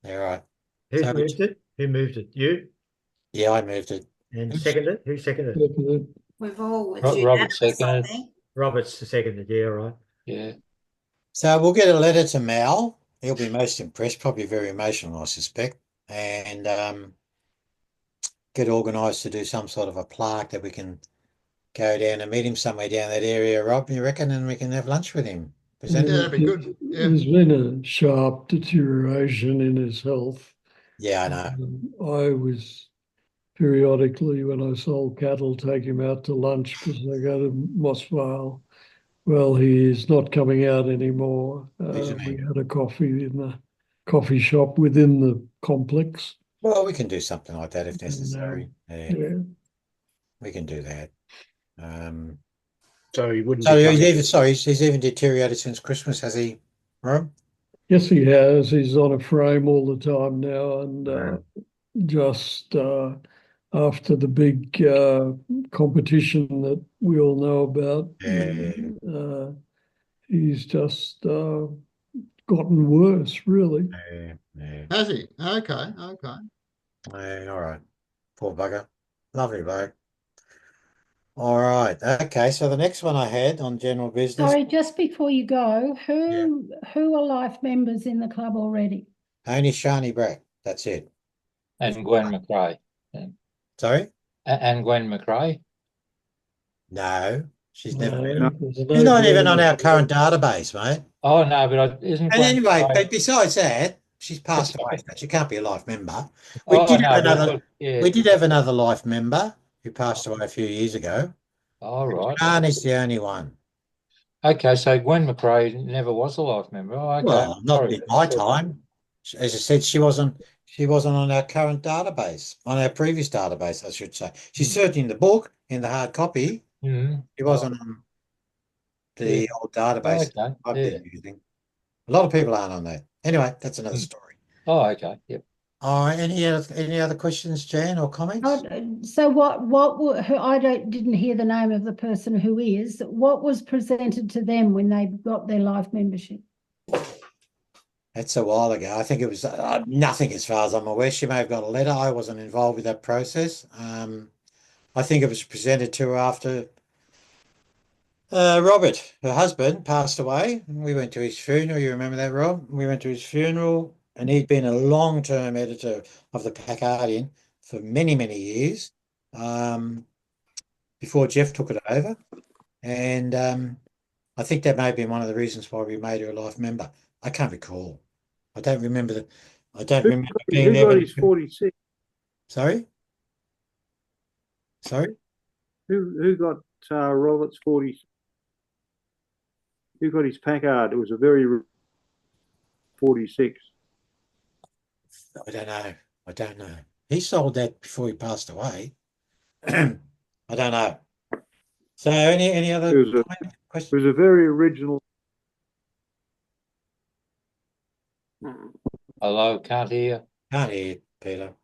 All right. Who moved it? Who moved it? You? Yeah, I moved it. And seconded? Who seconded it? We've all Robert seconded. Robert's seconded, yeah, right. Yeah. So we'll get a letter to Mal. He'll be most impressed, probably very emotional, I suspect, and get organised to do some sort of a plaque that we can go down and meet him somewhere down that area, Rob, you reckon, and we can have lunch with him. That'd be good. Yeah. There's been a sharp deterioration in his health. Yeah, I know. I was periodically, when I sold cattle, take him out to lunch because I go to Moss Vale. Well, he is not coming out anymore. We had a coffee in the coffee shop within the complex. Well, we can do something like that if necessary. Yeah. We can do that. So he wouldn't. So he's even deteriorated since Christmas, has he, Rob? Yes, he has. He's on a frame all the time now, and just after the big competition that we all know about, he's just gotten worse, really. Has he? Okay. All right. Poor bugger. Lovely bloke. All right. Okay. So the next one I had on general business. Sorry, just before you go, who are life members in the club already? Only Shani Brack. That's it. And Gwen McRae. Sorry? And Gwen McRae? No, she's never No, She's not even on our current database, mate. Oh, no, but isn't And Gwen anyway, McRae... but besides that, she's passed away. She can't be a life member. We did have another life member who passed away a few years ago. All right. Shani's the only one. Okay, so Gwen McRae never was a life member. Oh, okay. Well, not in my time. As I said, she wasn't She wasn't on our current database, on our previous database, I should say. She's certainly in the book, in the hard copy. Mm. She wasn't on the old database Okay. I've Yeah. been using. A lot of people aren't on that. Anyway, that's another story. Oh, okay. Yep. All right. Any other questions, Jan, or comments? So I didn't hear the name of the person who is. What was presented to them when they got their life membership? That's a while ago. I think it was nothing as far as I'm aware. She may have got a letter. I wasn't involved with that process. I think it was presented to her after Robert, her husband, passed away. We went to his funeral. You remember that, Rob? We went to his funeral, and he'd been a long-term editor of the PACA for many, many years before Jeff took it over. And I think that may have been one of the reasons why we made her a life member. I can't recall. I don't remember being there. Who got his 46? Sorry? Sorry? Who got Robert's 40? Who got his Packard? It was a very 46. I don't know. He sold that before he passed away. I don't know. So any other questions? It was a very original. Hello, can't hear. Can't hear, Peter.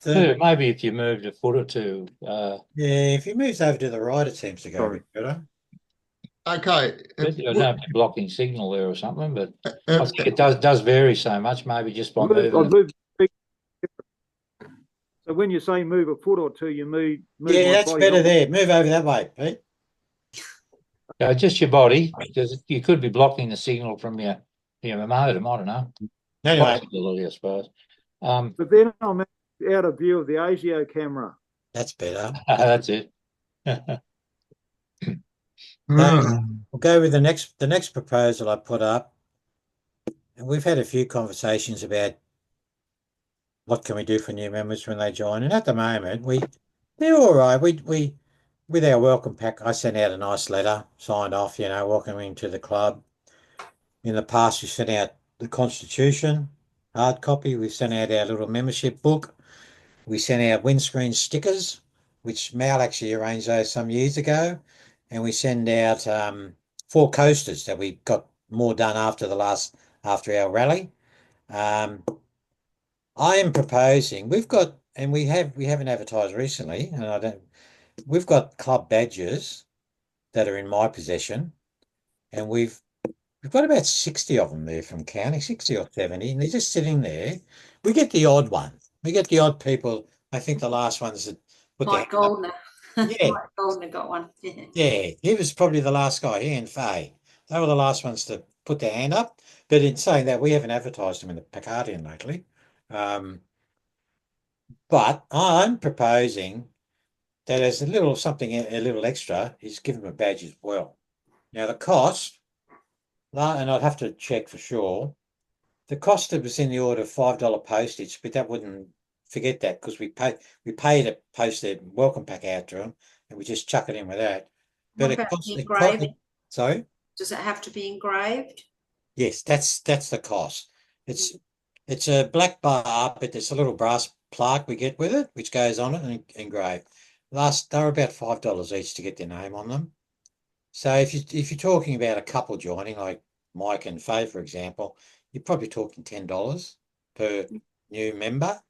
Yeah, maybe if you moved a foot or two. Yeah, if he moves over to the right, it seems to go a bit better. Okay. I don't know if you're blocking signal there or something, but I think it does vary so much. Maybe just by moving. So when you say move a foot or two, you move. Yeah, that's better there. Move over that way, Pete. Just your body, because you could be blocking the signal from your modem. I don't know. Anyway, possibility, I suppose. But then I'm out of view of the ASIO camera. That's better. That's it. We'll go with the next proposal I put up. And we've had a few conversations about what can we do for new members when they join. And at the moment, they're all right. We with our welcome pack, I sent out a nice letter, signed off, welcoming to the club. In the past, we sent out the Constitution, hard copy. We sent out our little membership book. We sent out windscreen stickers, which Mal actually arranged those some years ago. And we send out 4 coasters that we got more done after our rally. I am proposing, we haven't advertised recently, and we've got club badges that are in my possession, and we've got about 60 of them there from counting, 60 or 70, and they're just sitting there. We get the odd one. We get the odd people. I think the last ones that put Mike Goldner. Yeah. Mike Goldner got one. Yeah, he was probably the last guy, he and Faye. They were the last ones to put their hand up. But in saying that, we haven't advertised them in the Pacardian lately. But I'm proposing that as a little extra, is give them a badge as well. Now the cost, and I'd have to check for sure, the cost was in the order of $5 postage, but that wouldn't forget that because we pay to post their welcome pack out to them, and we just chuck it in with that. But it costs. Sorry? Does it have to be engraved? Yes, that's the cost. It's a black bar, but there's a little brass plaque we get with it, which goes on it and engraved. They're about $5 each to get their name on them. So if you're talking about a couple joining, like Mike and Faye, for example, you're probably talking $10 per new member.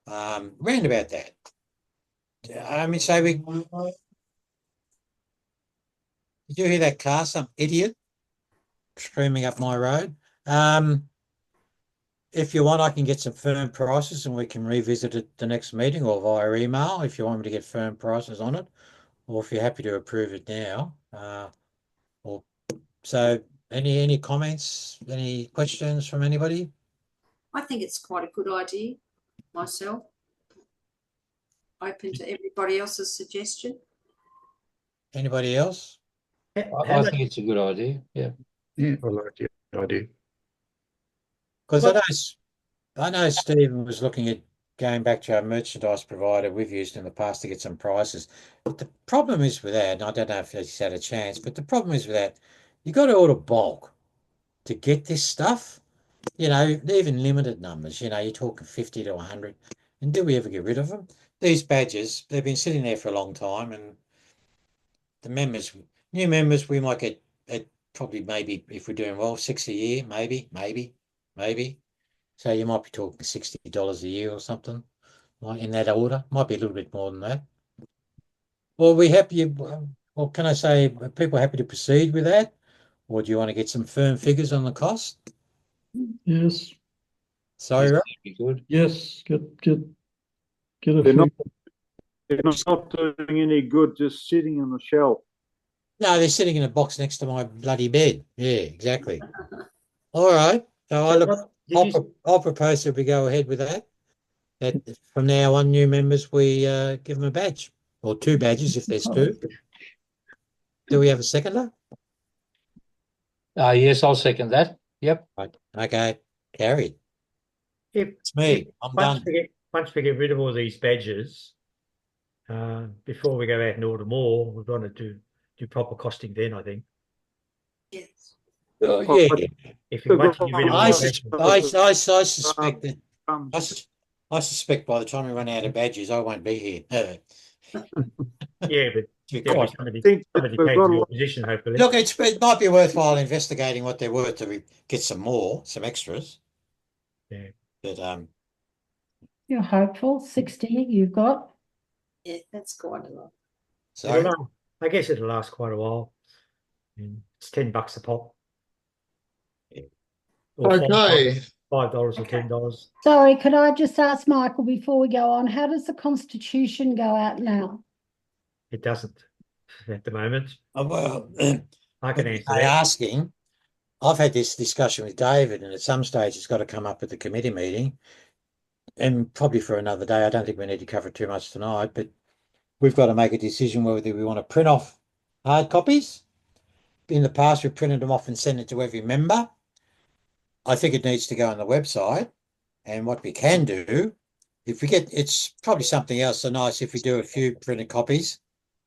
Round about that. I mean, so did you hear that car? Some idiot screaming up my road. If you want, I can get some firm prices and we can revisit it the next meeting or via email if you want me to get firm prices on it, or if you're happy to approve it now. So any comments, any questions from anybody? I think it's quite a good idea myself. Open to everybody else's suggestion. Anybody else? I think it's a good idea. Yeah. I like the idea. Because I know Stephen was looking at going back to our merchandise provider we've used in the past to get some prices. But the problem is with that, and I don't know if he's had a chance, but the problem is with that, you got to order bulk to get this stuff. you know, even limited numbers, you know, you're talking 50 to 100. And do we ever get rid of them? These badges, they've been sitting there for a long time, and the members, new members, we might get at probably maybe if we're doing well, 6 a year, maybe. So you might be talking $60 a year or something, like in that order. Might be a little bit more than that. Well, we happy. Well, can I say, are people happy to proceed with that, or do you want to get some firm figures on the cost? Yes, Sorry, Yes, Rob? that'd be good. yes, get a They're not, figure. they're not doing any good just sitting on the shelf. No, they're sitting in a box next to my bloody bed. Yeah, exactly. All right. So I So look. what- did you- I'll propose that we go ahead with that. That from now on, new members, we give them a badge or 2 badges if there's 2. Do we have a seconder? Yes, I'll second that. Yep. Right. Okay. Carried. if It's me. I'm done. once we get rid of all these badges, before we go out and order more, we're going to do proper costing then, I think. Yes. Yeah. If we want to get rid of all I, the badges. I suspect that Um, I suspect by the time we run out of badges, I won't be here. Yeah, but To be there'll be quite- somebody think that taking we've got a your lot- position, hopefully. Look, it might be worthwhile investigating what they're worth to get some extras. Yeah. But You're hopeful. 60 you've got. Yeah, that's quite a lot. so I guess it'll last quite a while. And it's $10 a pop. Or Okay. $5 or Okay. $10. Sorry, could I just ask Michael before we go on, how does the Constitution go out now? It doesn't at the moment. well, I can answer they're that. asking. I've had this discussion with David, and at some stage it's got to come up at the committee meeting, and probably for another day. I don't think we need to cover it too much tonight, but we've got to make a decision whether we want to print off hard copies. In the past, we printed them off and sent it to every member. I think it needs to go on the website, and what we can do, if we get, it's probably something else so nice if we do a few printed copies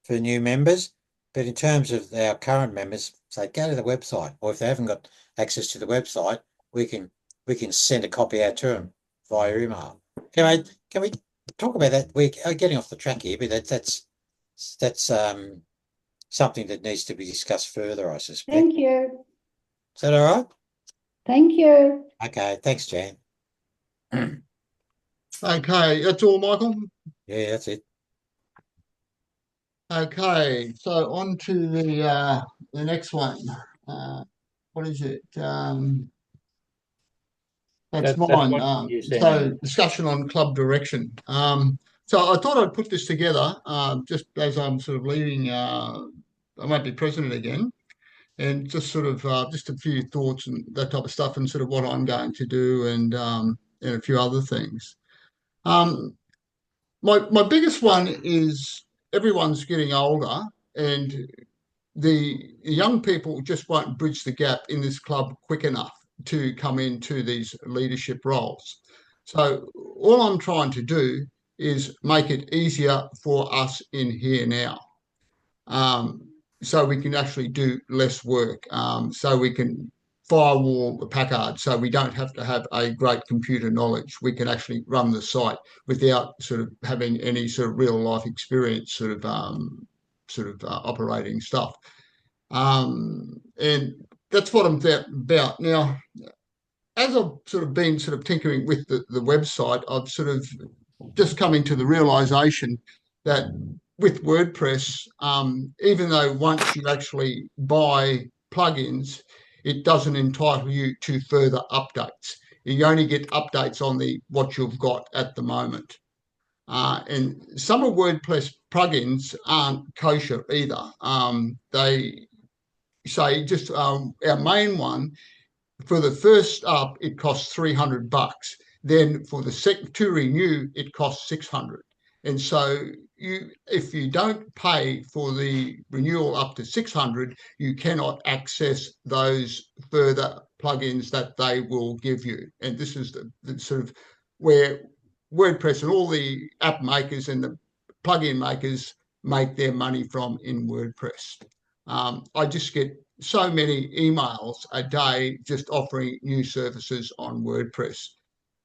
for new members. But in terms of our current members, say go to the website, or if they haven't got access to the website, we can send a copy out to them via email. Can we talk about that? We're getting off the track here, but that's something that needs to be discussed further, I suspect. Thank you. Is that all right? Thank you. Okay, thanks, Jan. Okay, that's all, Michael. Yeah, that's it. Okay, so on to the next one. What is it? That's mine. what you said, So Ian. discussion on club direction. So I thought I'd put this together just as I'm sort of leaving. I won't be president again, and just sort of just a few thoughts and that type of stuff, and sort of what I'm going to do, and a few other things. My biggest one is everyone's getting older, and the young people just won't bridge the gap in this club quick enough to come into these leadership roles. So all I'm trying to do is make it easier for us in here now. So we can actually do less work. So we can firewall the Packard, so we don't have to have a great computer knowledge. We can actually run the site without sort of having any sort of real life experience, sort of operating stuff. And that's what I'm about now. As I've sort of been sort of tinkering with the website, I've sort of just coming to the realization that with WordPress, even though once you actually buy plugins, it doesn't entitle you to further updates. You only get updates on what you've got at the moment. And some of WordPress plugins aren't kosher either. They say just our main one, for the first up, it costs $300. Then for the to renew, it costs $600. And so if you don't pay for the renewal up to $600, you cannot access those further plugins that they will give you. And this is the sort of where WordPress and all the app makers and the plugin makers make their money from in WordPress. I just get so many emails a day just offering new services on WordPress.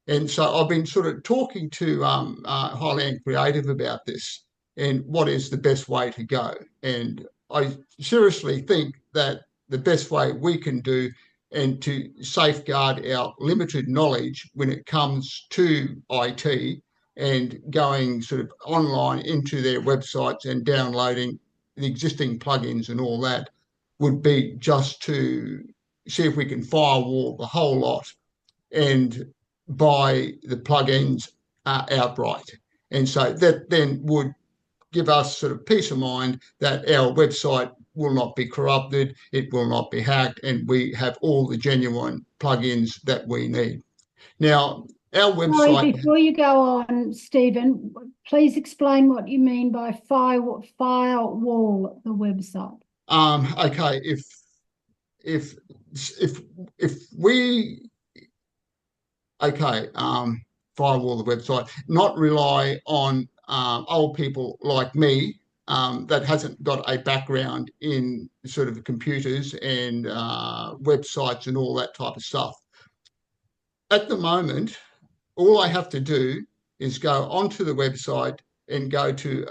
And so I've been sort of talking to Highland Creative about this and what is the best way to go. And I seriously think that the best way we can do and to safeguard our limited knowledge when it comes to IT and going sort of online into their websites and downloading the existing plugins and all that would be just to see if we can firewall the whole lot and buy the plugins outright. And so that then would give us sort of peace of mind that our website will not be corrupted, it will not be hacked, and we have all the genuine plugins that we need. Now, our website... Sorry, before you go on, Stephen, please explain what you mean by firewall the website. Okay, if we firewall the website, not rely on old people like me that hasn't got a background in sort of computers and websites and all that type of stuff. At the moment, all I have to do is go onto the website and go to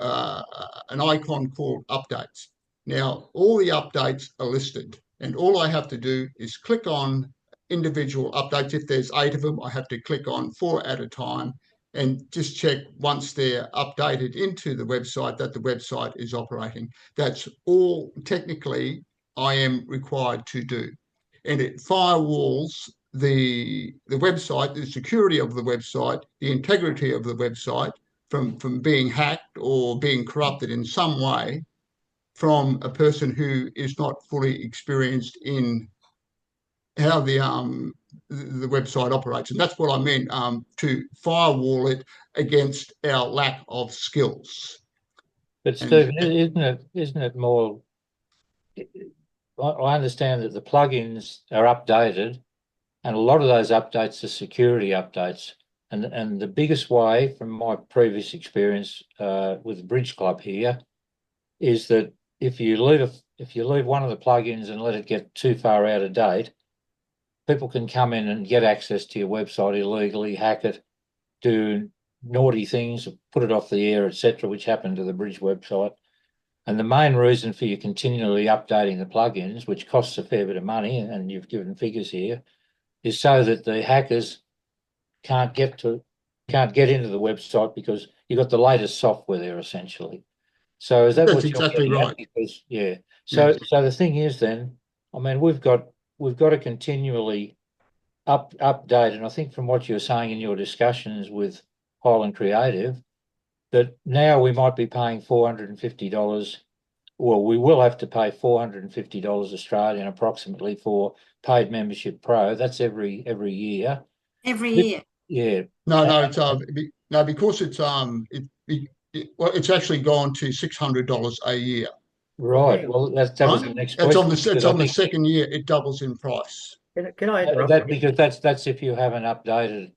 an icon called updates. Now, all the updates are listed, and all I have to do is click on individual updates. If there's 8 of them, I have to click on 4 at a time and just check once they're updated into the website that the website is operating. That's all technically I am required to do. And it firewalls the website, the security of the website, the integrity of the website from being hacked or being corrupted in some way from a person who is not fully experienced in how the website operates. And that's what I meant, to firewall it against our lack of skills. But Stephen, isn't it more? I understand that the plugins are updated, and a lot of those updates are security updates. And the biggest way, from my previous experience with the Bridge Club here, is that if you leave one of the plugins and let it get too far out of date, people can come in and get access to your website illegally, hack it, do naughty things, put it off the air, etc., which happened to the Bridge website. And the main reason for you continually updating the plugins, which costs a fair bit of money, and you've given figures here, is so that the hackers can't get into the website because you've got the latest software there, essentially. So is that That's what you're exactly right? Because, yeah. So the thing is, then, I mean, we've got to continually update, and I think from what you're saying in your discussions with Highland Creative, that now we might be paying $450. Well, we will have to pay $450 Australian approximately for paid membership pro. That's every year. Every year. Yeah. No, it's because it's it's actually gone to $600 a year. Right. Well, that was the next question. It's on the second year, it doubles in price. Can I interrupt? Because that's if you haven't updated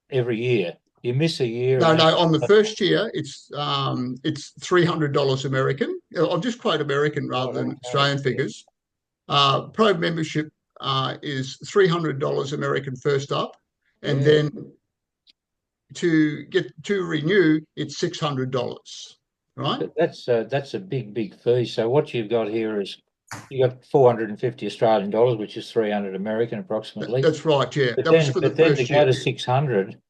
every year. You miss a year. No, on the first year, it's $300 American. I'll just quote American rather than Australian figures. Pro membership is $300 American first up, and then to renew, it's $600. Right. That's a big fee. So what you've got here is you got $450 Australian dollars, which is 300 American approximately. That's right. Yeah. But then to go to 600.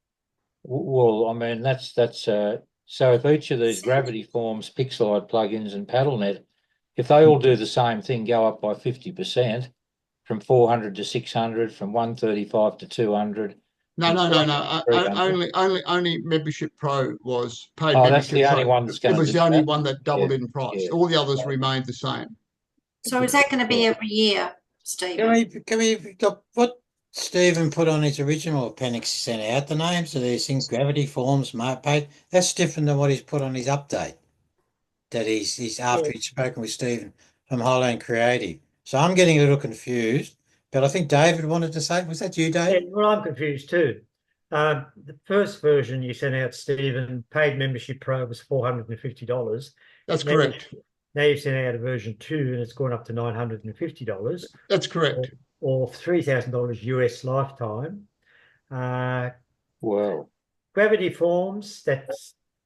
Well, I mean, that's so if each of these Gravity Forms, Pixelite plugins and PaddleNet, if they all do the same thing, go up by 50% from 400 to 600, from 135 to 200. No. Only Membership Pro was paid. Oh, that's the only one that's going. It was the only one that doubled in price. Yeah. All the others remained the same. So is that going to be every year, Stephen? Can we what Stephen put on his original appendix he sent out, the names of these things, Gravity Forms, Paid, that's different than what he's put on his update. That he's after he'd spoken with Stephen from Highland Creative. So I'm getting a little confused, but I think David wanted to say, was that you, David? Yeah, well, I'm confused too. The first version you sent out, Stephen, paid membership pro was $450. That's correct. Now you've sent out a version 2 and it's gone up to $950. That's correct. Or $3,000 US lifetime. Well, Gravity Forms,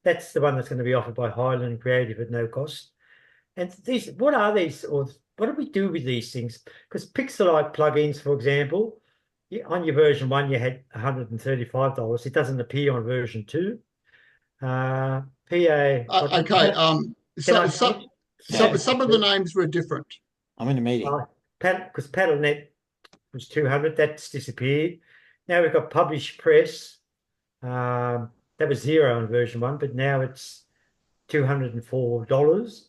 that's the one that's going to be offered by Highland Creative at no cost. And these, what are these, or what do we do with these things? Because Pixelite plugins, for example, on your version 1 you had $135. It doesn't appear on version 2. PA. Okay. Some of the names were different. I'm in a meeting. Because PaddleNet was 200, that's disappeared. Now we've got Publish Press. That was 0 on version 1, but now it's $204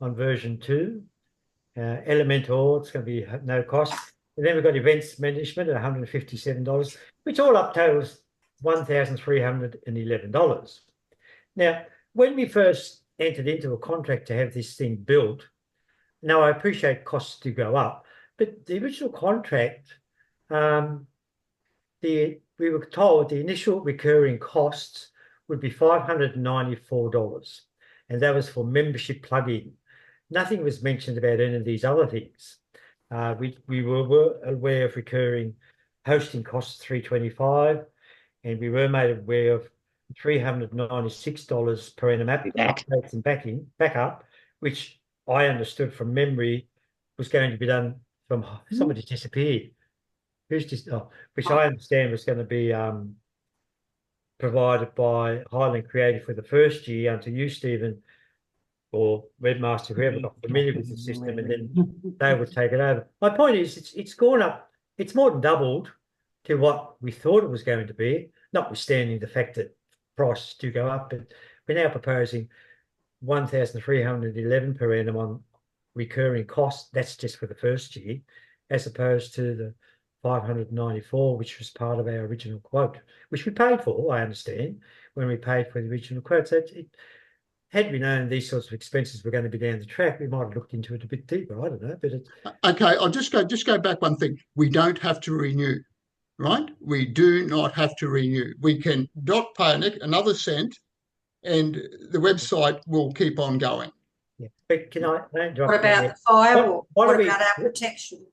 on version 2. Elementor, it's going to be no cost. And then we've got Events Management at $157, which all up totals $1,311. Now, when we first entered into a contract to have this thing built, now I appreciate costs do go up, but the original contract, we were told the initial recurring costs would be $594, and that was for membership plugin. Nothing was mentioned about any of these other things. We were aware of recurring hosting costs, $325, and we were made aware of $396 per annum updates and backup, which I understood from memory was going to be done from somebody disappeared. Who's just which I understand was going to be provided by Highland Creative for the first year until you, Stephen, or Webmaster, whoever got familiar with the system, and then they would take it over. My point is, it's gone up. It's more than doubled to what we thought it was going to be, notwithstanding the fact that prices do go up. But we're now proposing $1,311 per annum on recurring costs. That's just for the first year, as opposed to the $594, which was part of our original quote, which we paid for, I understand, when we paid for the original quote. So had we known these sorts of expenses were going to be down the track, we might have looked into it a bit deeper. I don't know, but it's okay. I'll just go back one thing. We don't have to renew, right? We do not have to renew. We can not pay another cent, and the website will keep on going. Yeah, but can I what about the firewall? What about our protection?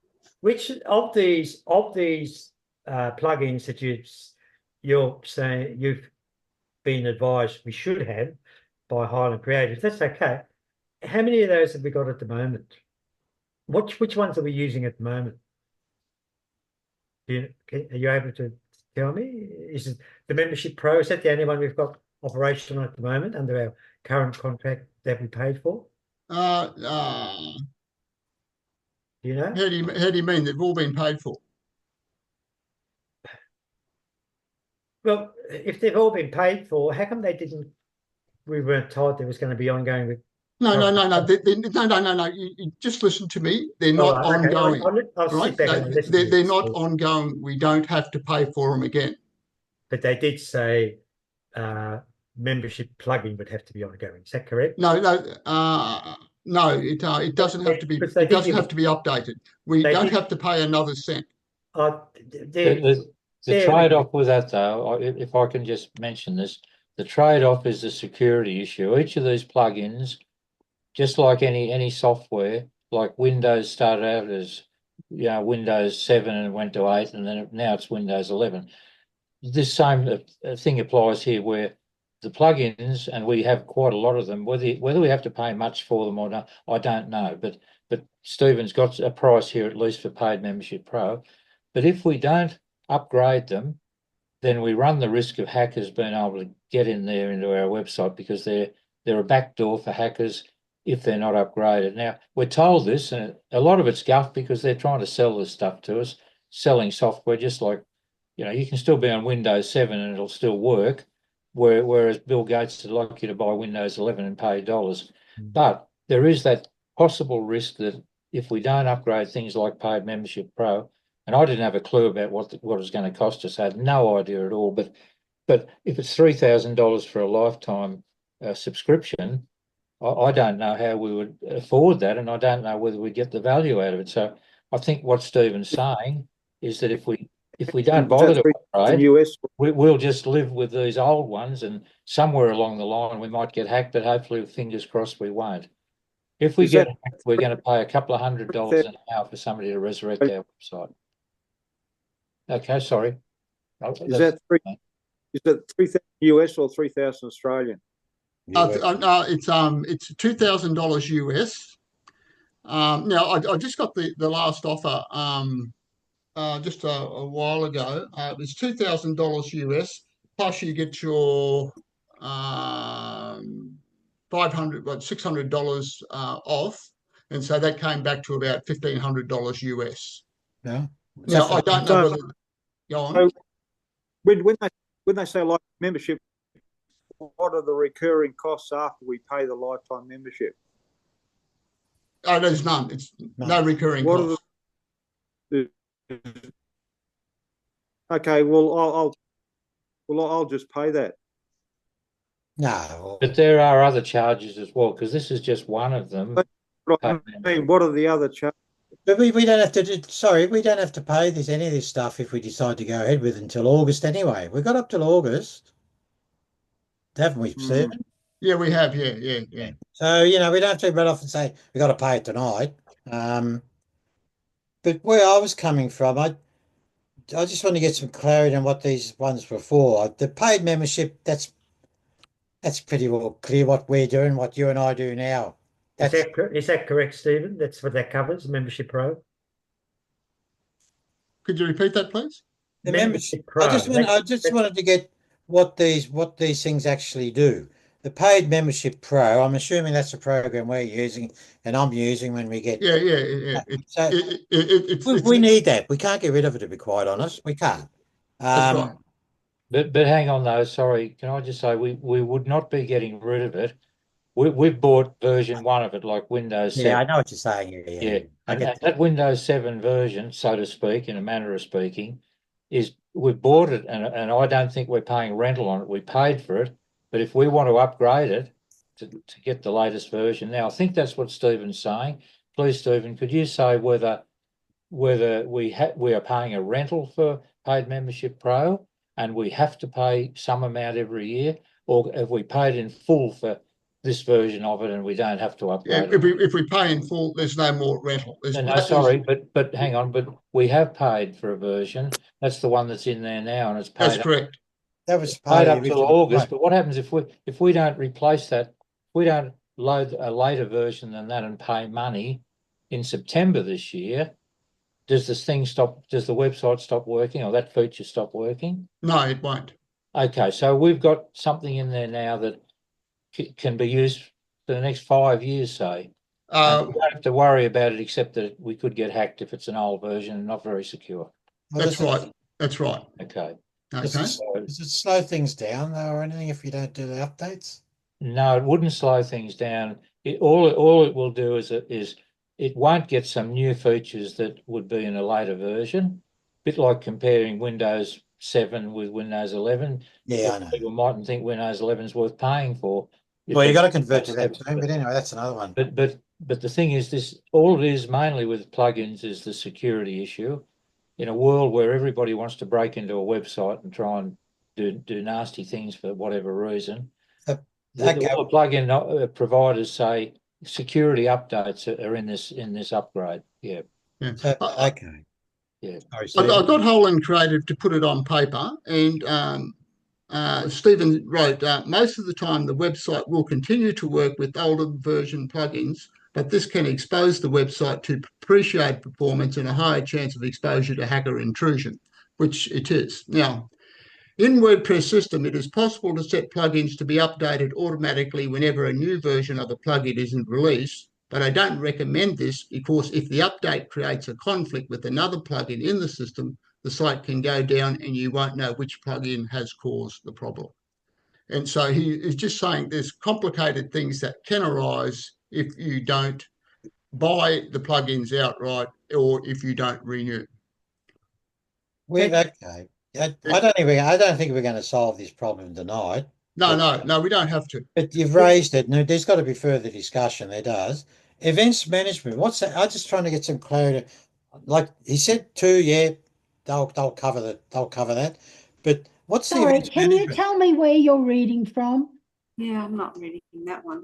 Which of these plugins that you're saying you've been advised we should have by Highland Creative? That's okay. How many of those have we got at the moment? Which ones are we using at the moment? Are you able to tell me? Is it the Membership Pro? Is that the only one we've got operational at the moment under our current contract that we paid for? Do you know? How do you mean they've all been paid for? Well, if they've all been paid for, how come they didn't? We weren't told there was going to be ongoing with. No. You just listen to me. They're not ongoing. I'll sit back and listen. They're not ongoing. We don't have to pay for them again. But they did say membership plugin would have to be ongoing. Is that correct? No. It doesn't have to be. It doesn't have to be updated. We don't have to pay another cent. The trade-off with that, though, if I can just mention this, the trade-off is the security issue. Each of these plugins, just like any software, like Windows started out as Windows 7 and went to 8, and then now it's Windows 11. This same thing applies here, where the plugins, and we have quite a lot of them, whether we have to pay much for them or not, I don't know. But Stephen's got a price here, at least for paid Membership Pro. But if we don't upgrade them, then we run the risk of hackers being able to get in there into our website, because they're a backdoor for hackers if they're not upgraded. Now, we're told this, and a lot of it's guff, because they're trying to sell this stuff to us, selling software, just like, you can still be on Windows 7 and it'll still work, whereas Bill Gates would like you to buy Windows 11 and pay dollars. But there is that possible risk that if we don't upgrade things like paid Membership Pro, and I didn't have a clue about what it was going to cost us, I had no idea at all, but if it's $3,000 for a lifetime subscription, I don't know how we would afford that, and I don't know whether we get the value out of it. So I think what Stephen's saying is that if we don't bother to upgrade, we'll just live with these old ones, and somewhere along the line we might get hacked, but hopefully, fingers crossed, we won't. If we Is get that- hacked, we're going to pay a couple of $100 an hour for somebody to resurrect our website. Okay, sorry. Is that 3,000 US or 3,000 Australian? No, it's $2,000 US. Now I just got the last offer just a while ago. It was $2,000 US plus you get your $600 off, and so that came back to about $1,500 US. Yeah. Now I don't know whether. Go on. When they say lifetime membership, what are the recurring costs after we pay the lifetime membership? Oh, there's none. It's no recurring costs. Okay, well, I'll just pay that. No. But there are other charges as well, because this is just one of them. What are the other charges? But we don't have to we don't have to pay any of this stuff if we decide to go ahead with it until August anyway. We've got up till August, haven't we, Stephen? Yeah, we have. Yeah. So, we don't have to run off and say we've got to pay it tonight. But where I was coming from, I just want to get some clarity on what these ones were for. The paid membership, that's pretty well clear what we're doing, what you and I do now. Is that correct, Stephen? That's what that covers, Membership Pro? Could you repeat that, please? The membership Pro. I just wanted to get what these things actually do. The paid membership Pro, I'm assuming that's a program we're using and I'm using when we get. Yeah. We need that. We can't get rid of it, to be quite honest. We can't. That's right. But hang on though, sorry, can I just say we would not be getting rid of it. We've bought version 1 of it, like Windows 7. Yeah, I know what you're saying. Yeah. And that Windows 7 version, so to speak, in a manner of speaking, we've bought it, and I don't think we're paying rental on it. We paid for it, but if we want to upgrade it to get the latest version, now I think that's what Stephen's saying. Please, Stephen, could you say whether we are paying a rental for paid membership Pro and we have to pay some amount every year, or have we paid in full for this version of it and we don't have to upgrade it? If we pay in full, there's no more rental. Sorry, but hang on, but we have paid for a version. That's the one that's in there now, and it's paid. That's correct. That was paid up till August. Right. But what happens if we don't replace that? If we don't load a later version than that and pay money in September this year, does this thing stop? Does the website stop working, or that feature stop working? No, it won't. Okay, so we've got something in there now that can be used for the next 5 years, say. We don't have to worry about it, except that we could get hacked if it's an old version and not very secure. That's right. That's right. Okay. Does it slow things down though, or anything if you don't do the updates? No, it wouldn't slow things down. All it will do is it won't get some new features that would be in a later version. A bit like comparing Windows 7 with Windows 11. Yeah, I know. People mightn't think Windows 11 is worth paying for. Well, you got to convert to that too, but anyway, that's another one. But the thing is, all it is mainly with plugins is the security issue. In a world where everybody wants to break into a website and try and do nasty things for whatever reason, all the plugin providers say security updates are in this upgrade. Yeah. Okay. Yeah. I got Holland Creative to put it on paper, and Stephen wrote, most of the time the website will continue to work with older version plugins, but this can expose the website to depreciated performance and a higher chance of exposure to hacker intrusion, which it is. Now, in WordPress system, it is possible to set plugins to be updated automatically whenever a new version of the plugin is in release, but I don't recommend this because if the update creates a conflict with another plugin in the system, the site can go down and you won't know which plugin has caused the problem. And so he is just saying there's complicated things that can arise if you don't buy the plugins outright or if you don't renew. Okay. I don't think we're going to solve this problem tonight. No, we don't have to. But you've raised it, and there's got to be further discussion. There does. Events management. What's that? I'm just trying to get some clarity. Like he said, 2, yeah, they'll cover that. But what's the Sorry, events can you management? tell me where you're reading from? Yeah, I'm not reading that one.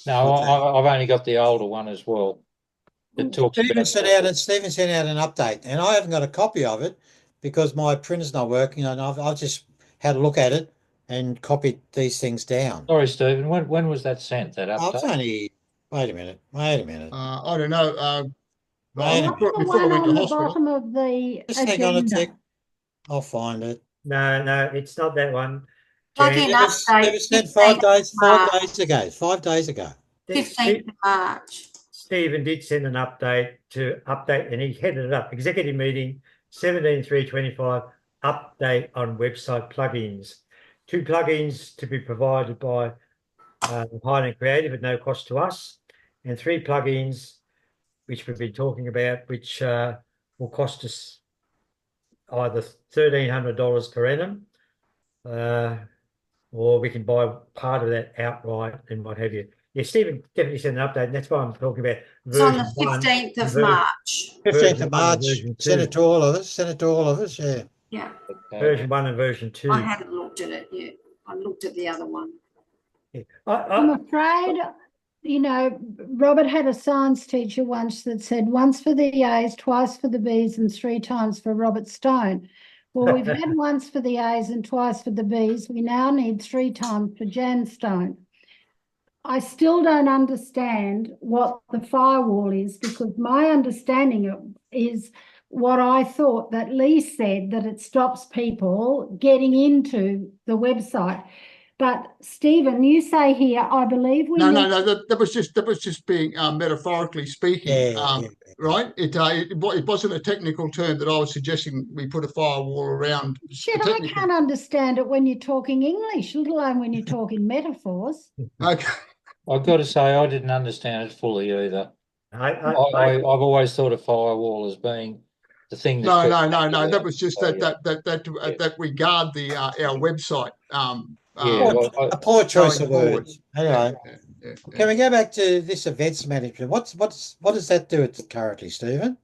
No, Okay. I've only got the older one as well. It talks Stephen about sent out an update, and I haven't got a copy of it because my printer's not working, and I've just had a look at it and copied these things down. Sorry, Stephen. When was that sent? That Oh, it's update? only. Wait a minute. Wait a minute. I don't know. Wait a What's minute. the before I one went to on the hospital. bottom of the Just hang on a agenda? tick. I'll find it. No, it's not that one. Plug Jan, in It was update sent 15th 5 March. days ago. 5 days ago. 15th of March. Stephen did send an update to update, and he headed it up. Executive meeting 17/3/25, update on website plugins. 2 plugins to be provided by Highland Creative at no cost to us, and 3 plugins which we've been talking about, which will cost us either $1,300 per annum, or we can buy part of that outright and what have you. Yeah, Stephen definitely sent an update, and that's why I'm talking about It's on the version 1 15th and of version- March. 15th of version 1 and March. version Send 2. it to all of us. Send it to all of us. Yeah. Yeah, Okay. Version 1 and version 2. I haven't looked at it yet. I looked at the other one. Yeah. I'm afraid, you know, Robert had a science teacher once that said once for the A's, twice for the B's, and 3 times for Robert Stone. Well, we've had once for the A's and twice for the B's. We now need 3 times for Jan Stone. I still don't understand what the firewall is, because my understanding is what I thought that Lee said, that it stops people getting into the website. But Stephen, you say here, I believe we No, need... that was just being metaphorically speaking, Yeah. right? It wasn't a technical term that I was suggesting we put a firewall around. Shit, I can't understand it when you're talking English, let alone when you're talking metaphors. Okay. I've got to say, I didn't understand it fully either. I've always thought of firewall as being the thing that. No. That was just that we guard our website. A poor choice of forward. words. Anyway, can we go back to this events management? What does that do currently, Stephen?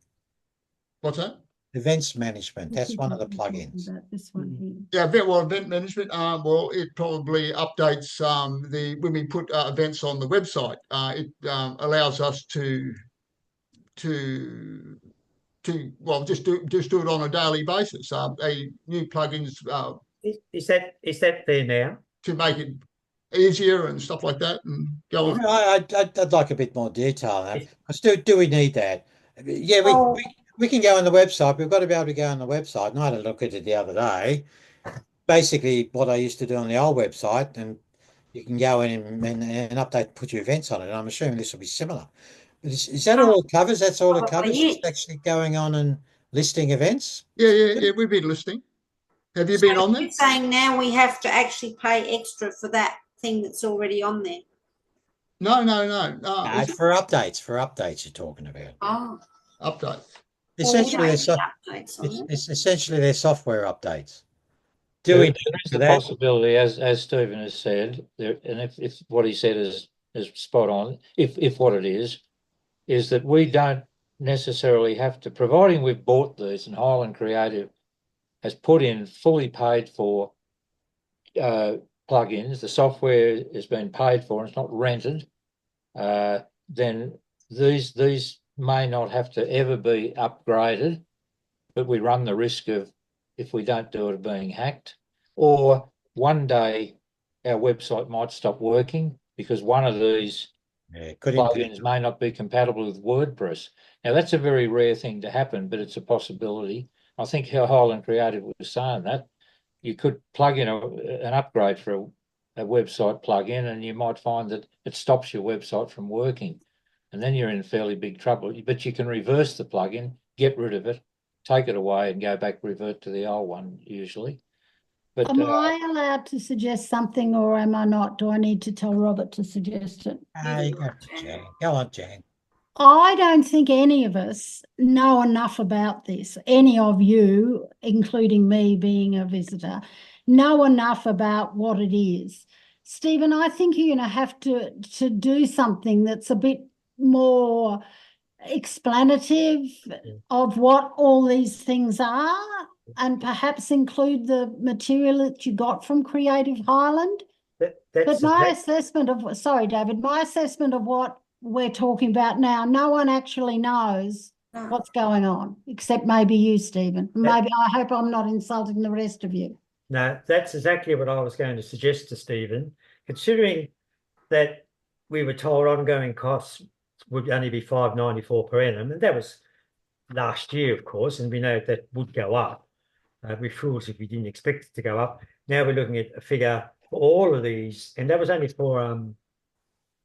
What's that? Events management. That's one of the plugins. This one here. Yeah, event management. Well, it probably updates when we put events on the website. It allows us to just do it on a daily basis. New plugins Is that there now? to make it easier and stuff like that, and go on. I'd like a bit more detail on that. Do we need that? Yeah, we can go on the website. We've got to be able to go on the website. And I had a look at it the other day. Basically, what I used to do on the old website, and you can go in and update, put your events on it. And I'm assuming this will be similar. But is that all it covers? That's all it covers? Just actually going on and listing events? Yeah. We've been listening. Have you been on there? You're saying now we have to actually pay extra for that thing that's already on there? No. It's for updates. For updates, you're talking about. Oh. Updates. Essentially, it's essentially their software updates. Do we need the possibility, as Stephen has said, and if what he said is spot on, if what it is that we don't necessarily have to, providing we've bought these and Highland Creative has put in fully paid for plugins, the software has been paid for and it's not rented, then these may not have to ever be upgraded, but we run the risk of, if we don't do it, of being hacked, or one day our website might stop working because one of these plugins may not be compatible with WordPress. Now, that's a very rare thing to happen, but it's a possibility. I think Highland Creative was saying that you could plug in an upgrade for a website plugin, and you might find that it stops your website from working, and then you're in fairly big trouble. But you can reverse the plugin, get rid of it, take it away, and go back, revert to the old one usually. But am I allowed to suggest something, or am I not? Do I need to tell Robert to suggest it? Go on, Jan. I don't think any of us know enough about this. Any of you, including me being a visitor, know enough about what it is. Stephen, I think you're going to have to do something that's a bit more explanative of what all these things are, and perhaps include the material that you got from Creative Highland. That's But my assessment of, sorry, David, my assessment of what we're talking about now, no one actually knows what's going on, except maybe you, Stephen. Maybe I hope I'm not insulting the rest of you. No, that's exactly what I was going to suggest to Stephen, considering that we were told ongoing costs would only be $5.94 per annum, and that was last year, of course, and we know that would go up. We fools if we didn't expect it to go up. Now we're looking at a figure for all of these, and that was only for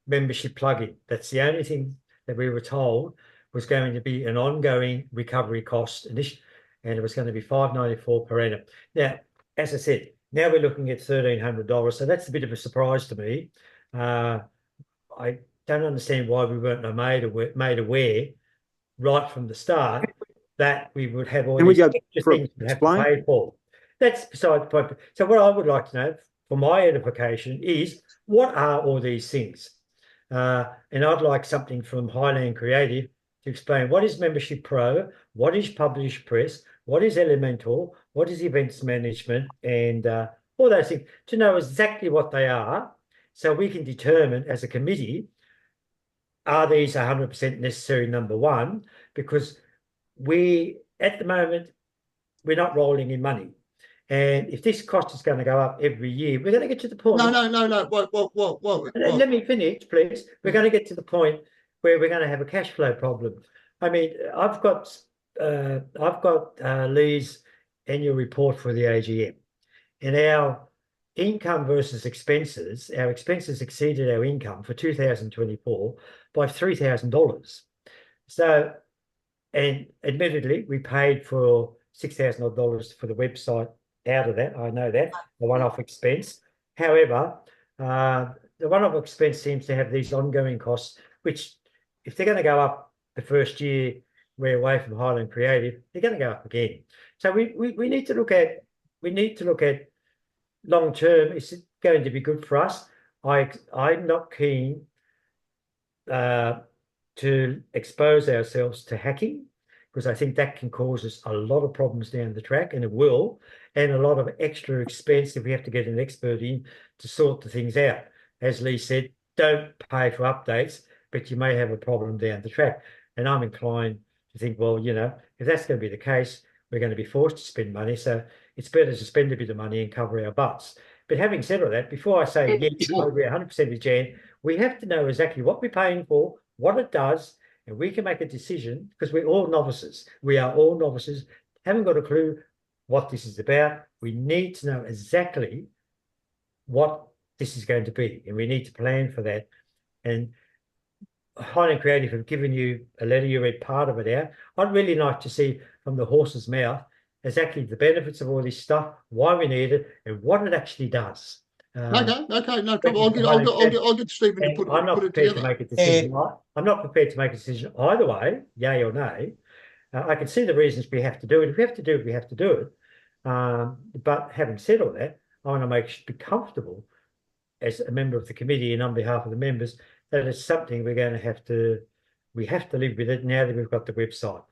membership plugin. That's the only thing that we were told was going to be an ongoing recovery cost, and it was going to be $5.94 per annum. Now, as I said, now we're looking at $1,300, so that's a bit of a surprise to me. I don't understand why we weren't made aware right from the start that we would have all these extra things we have to pay for. That's beside the point. So what I would like to know, for my edification, is what are all these things? And I'd like something from Highland Creative to explain what is Membership Pro, what is Publish Press, what is Elemental, what is Events Management, and all those things, to know exactly what they are, so we can determine as a committee, are these 100% necessary, number one, because at the moment, we're not rolling in money. And if this cost is going to go up every year, we're going to get to the point. No. Well. Let me finish, please. We're going to get to the point where we're going to have a cash flow problem. I mean, I've got Lee's annual report for the AGM, and our income versus expenses, our expenses exceeded our income for 2024 by $3,000. So, and admittedly, we paid for $6,000 for the website out of that. I know that, a one-off expense. However, the one-off expense seems to have these ongoing costs, which if they're going to go up the first year we're away from Highland Creative, they're going to go up again. So we need to look at long term. Is it going to be good for us? I'm not keen to expose ourselves to hacking, because I think that can cause us a lot of problems down the track, and it will, and a lot of extra expense if we have to get an expert in to sort the things out. As Lee said, don't pay for updates, but you may have a problem down the track. And I'm inclined to think, well, if that's going to be the case, we're going to be forced to spend money. So it's better to spend a bit of money and cover our butts. But having said all that, before I say yes, I agree 100% with Jan, we have to know exactly what we're paying for, what it does, and we can make a decision, because we're all novices. We are all novices, haven't got a clue what this is about. We need to know exactly what this is going to be, and we need to plan for that. And Highland Creative have given you a letter, you read part of it out. I'd really like to see from the horse's mouth exactly the benefits of all this stuff, why we need it, and what it actually does. Okay, no problem. I'll get Stephen to put it together. To make a decision. I'm not prepared to make a decision either way, yay or nay. I can see the reasons we have to do it. If we have to do it, we have to do it. But having said all that, I want to be comfortable as a member of the committee and on behalf of the members that it's something we have to live with it now that we've got the website.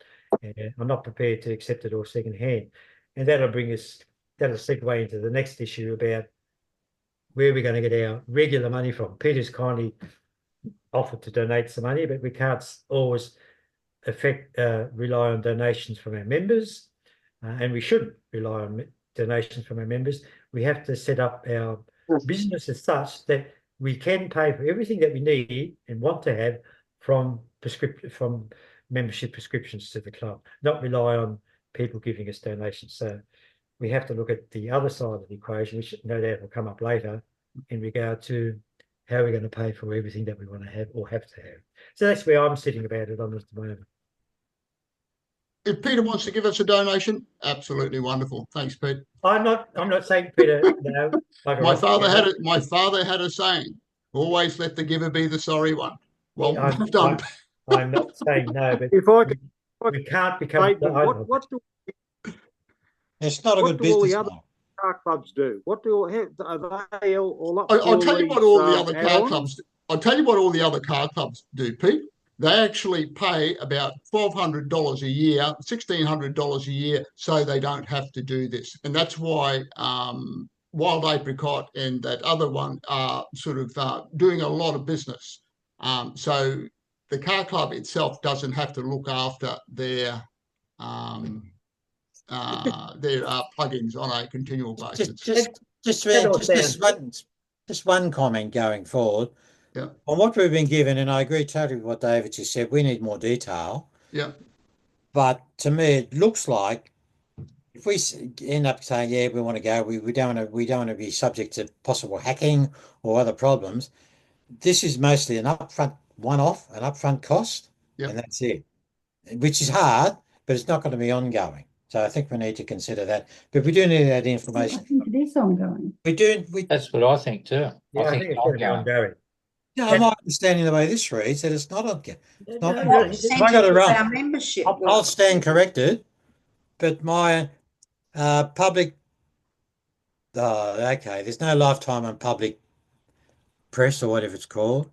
I'm not prepared to accept it all second hand. And that'll segue into the next issue about where we're going to get our regular money from. Peter's kindly offered to donate some money, but we can't always rely on donations from our members, and we shouldn't rely on donations from our members. We have to set up our business as such that we can pay for everything that we need and want to have from membership prescriptions to the club, not rely on people giving us donations. So we have to look at the other side of the equation, which no doubt will come up later, in regard to how we're going to pay for everything that we want to have or have to have. So that's where I'm sitting about it on at the moment. If Peter wants to give us a donation, absolutely wonderful. Thanks, Pete. I'm not saying Peter. No, my father had a saying: always let the giver be the sorry one. Well, done. I'm not saying no, but we can't become. It's not a good business model. Car clubs do? What do are they all up? I'll tell you what all the other car clubs do. I'll tell you what all the other car clubs do, Pete. They actually pay about $1,200 a year, $1,600 a year, so they don't have to do this. And that's why Wild Apricot and that other one are sort of doing a lot of business. So the car club itself doesn't have to look after their plugins on a continual basis. Just one comment going forward. Yeah. On what we've been given, and I agree totally with what David just said, we need more detail. Yeah. But to me, it looks like if we end up saying, yeah, we want to go, we don't want to be subject to possible hacking or other problems. This is mostly an upfront one-off, an upfront cost, and that's it, which is hard, but it's not going to be ongoing. So I think we need to consider that. But we do need that information. I think it is ongoing. We do. That's what I think too. Yeah, I think it's going to be ongoing. No, I'm understanding the way this reads that it's not ongoing. It's not No, ongoing. really. If I got it wrong, Our membership. I'll stand corrected. But my public, okay, there's no lifetime on public press or whatever it's called.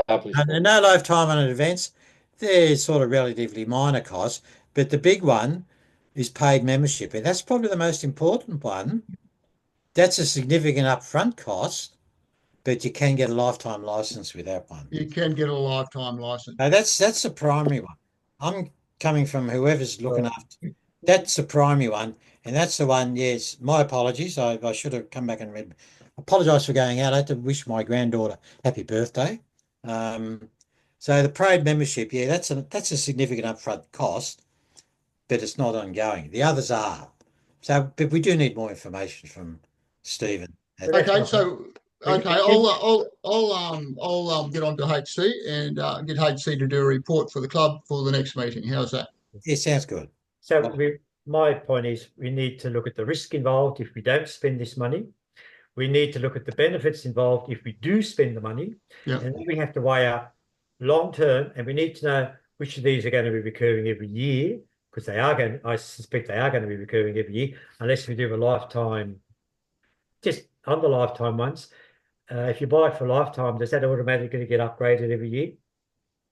And no lifetime on events. They're sort of relatively minor costs, but the big one is paid membership, and that's probably the most important one. That's a significant upfront cost, but you can get a lifetime license with that one. You can get a lifetime license. No, that's the primary one. I'm coming from whoever's looking after. That's the primary one, and that's the one. Yes, my apologies. I should have come back and read. Apologise for going out. I had to wish my granddaughter happy birthday. So the paid membership, yeah, that's a significant upfront cost, but it's not ongoing. The others are. So, but we do need more information from Stephen. Okay, so I'll get on to HC and get HC to do a report for the club for the next meeting. How's that? Yeah, sounds good. So my point is we need to look at the risk involved if we don't spend this money. We need to look at the benefits involved if we do spend the money. Yeah. And then we have to weigh up long term, and we need to know which of these are going to be recurring every year, because I suspect they are going to be recurring every year, unless we do a lifetime, just on the lifetime ones. If you buy it for lifetime, does that automatically get upgraded every year?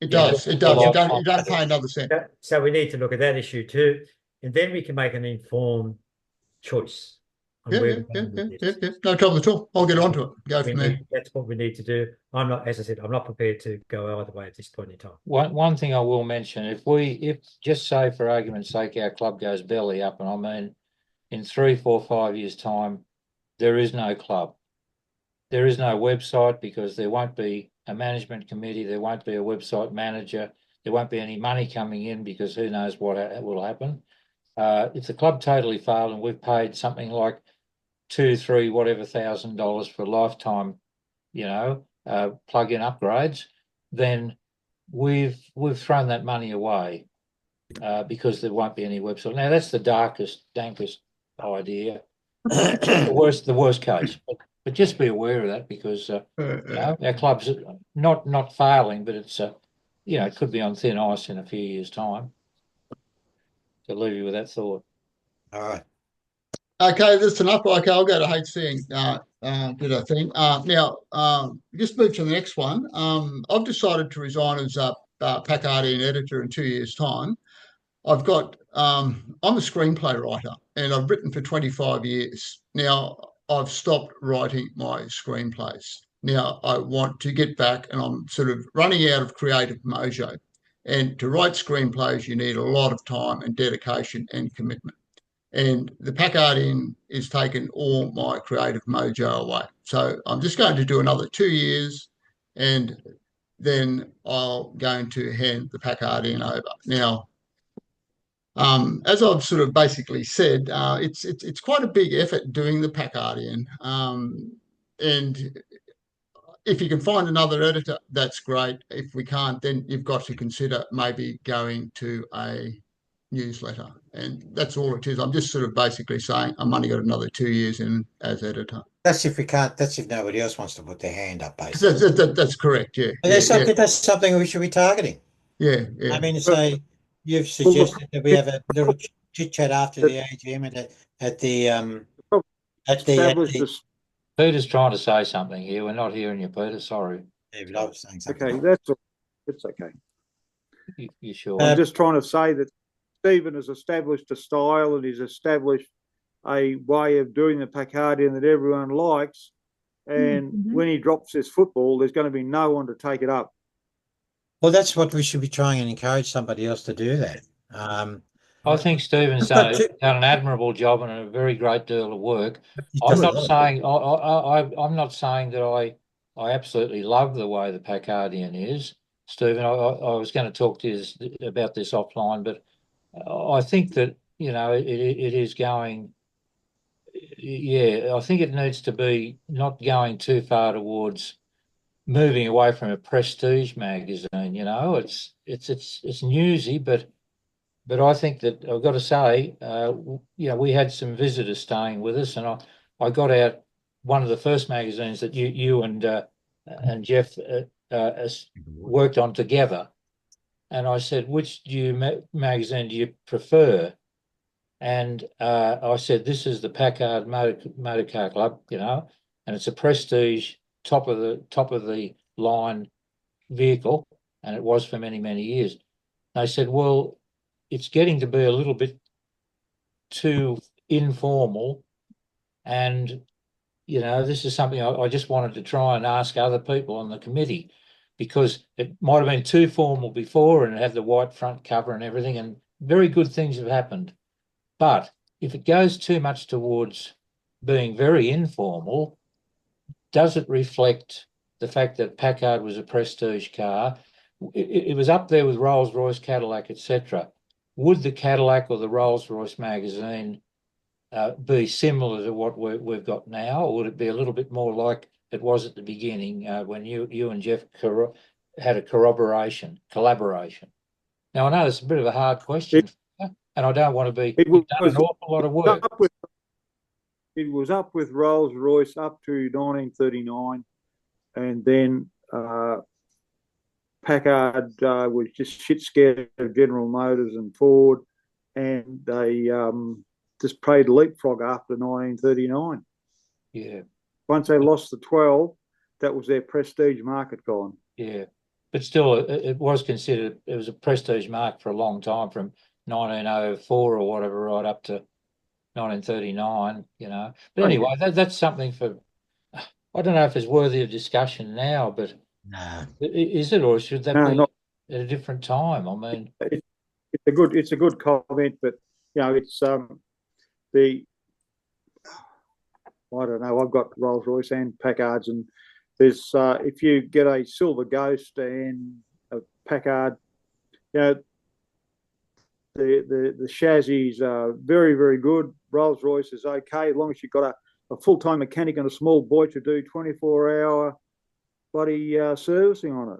It does. It does. You don't pay another cent. So we need to look at that issue too, and then we can make an informed choice. Yeah. No trouble at all. I'll get onto it. Go from there. That's what we need to do. As I said, I'm not prepared to go either way at this point in time. One thing I will mention, if just say for argument's sake, our club goes belly up, and I mean, in 3, 4, 5 years' time, there is no club. There is no website because there won't be a management committee. There won't be a website manager. There won't be any money coming in because who knows what will happen. If the club totally failed and we've paid something like $2,000, $3,000, whatever $1,000 for lifetime, plug-in upgrades, then we've thrown that money away because there won't be any website. Now that's the dankest idea, the worst case. But just be aware of that because our club's not failing, but it's it could be on thin ice in a few years' time. So leave you with that thought. All right. Okay, that's enough. Okay, I'll go to HC and do that thing. Now, just move to the next one. I've decided to resign as PACA editor in 2 years' time. I'm a screenplay writer and I've written for 25 years. Now, I've stopped writing my screenplays. Now, I want to get back and I'm sort of running out of creative mojo. And to write screenplays, you need a lot of time and dedication and commitment. And the PACA is taking all my creative mojo away. So I'm just going to do another 2 years and then I'm going to hand the PACA over. Now, as I've sort of basically said, it's quite a big effort doing the PACA and if you can find another editor, that's great. If we can't, then you've got to consider maybe going to a newsletter, and that's all it is. I'm just sort of basically saying I'm only got another 2 years in as editor. That's if we can't. That's if nobody else wants to put their hand up. Basically, that's correct. Yeah. That's something we should be targeting. Yeah. I mean, say you've suggested that we have a little chit chat after the AGM at the Peter's trying to say something here. We're not hearing you, Peter. Sorry. Yeah, but I was saying something. Okay, that's all. It's okay. You sure? I'm just trying to say that Stephen has established a style and he's established a way of doing the Pacardian that everyone likes. And when he drops this football, there's going to be no one to take it up. Well, that's what we should be trying and encourage somebody else to do that. I think Stephen's done an admirable job and a very great deal of work. I'm not saying that I absolutely love the way the Pacardian is, Stephen. I was going to talk to you about this offline, but I think that it is going. Yeah, I think it needs to be not going too far towards moving away from a prestige magazine. It's newsy, but I think that I've got to say, we had some visitors staying with us, and I got out one of the first magazines that you and Jeff worked on together, and I said, which magazine do you prefer? And I said, this is the Packard Motor Car Club, and it's a prestige top of the line vehicle, and it was for many, many years. They said, well, it's getting to be a little bit too informal, and this is something I just wanted to try and ask other people on the committee, because it might have been too formal before and it had the white front cover and everything, and very good things have happened. But if it goes too much towards being very informal, does it reflect the fact that Packard was a prestige car? It was up there with Rolls-Royce, Cadillac, etc. Would the Cadillac or the Rolls-Royce magazine be similar to what we've got now, or would it be a little bit more like it was at the beginning when you and Jeff had a collaboration? Now, I know it's a bit of a hard question, and I don't want to be. You've done an awful lot of work. It was up with Rolls-Royce up to 1939, and then Packard was just shit scared of General Motors and Ford, and they just played leapfrog after 1939. Yeah. Once they lost the 12, that was their prestige market gone. Yeah, but still, it was considered, it was a prestige mark for a long time, from 1904 or whatever right up to 1939. But anyway, that's something for. I don't know if it's worthy of discussion now, but is it, or should that be not at a different time? I mean, it's a good comment, but it's I don't know. I've got Rolls-Royce and Packards, and there's if you get a Silver Ghost and a Packard, the chassis are very, very good. Rolls-Royce is okay as long as you've got a full-time mechanic and a small boy to do 24-hour bloody servicing on it.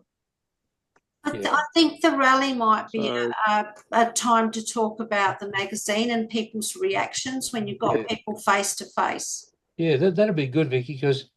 I think the rally might be a time to talk about the magazine and people's reactions when you've got people face to face. Yeah, that'd be good, Vicky, because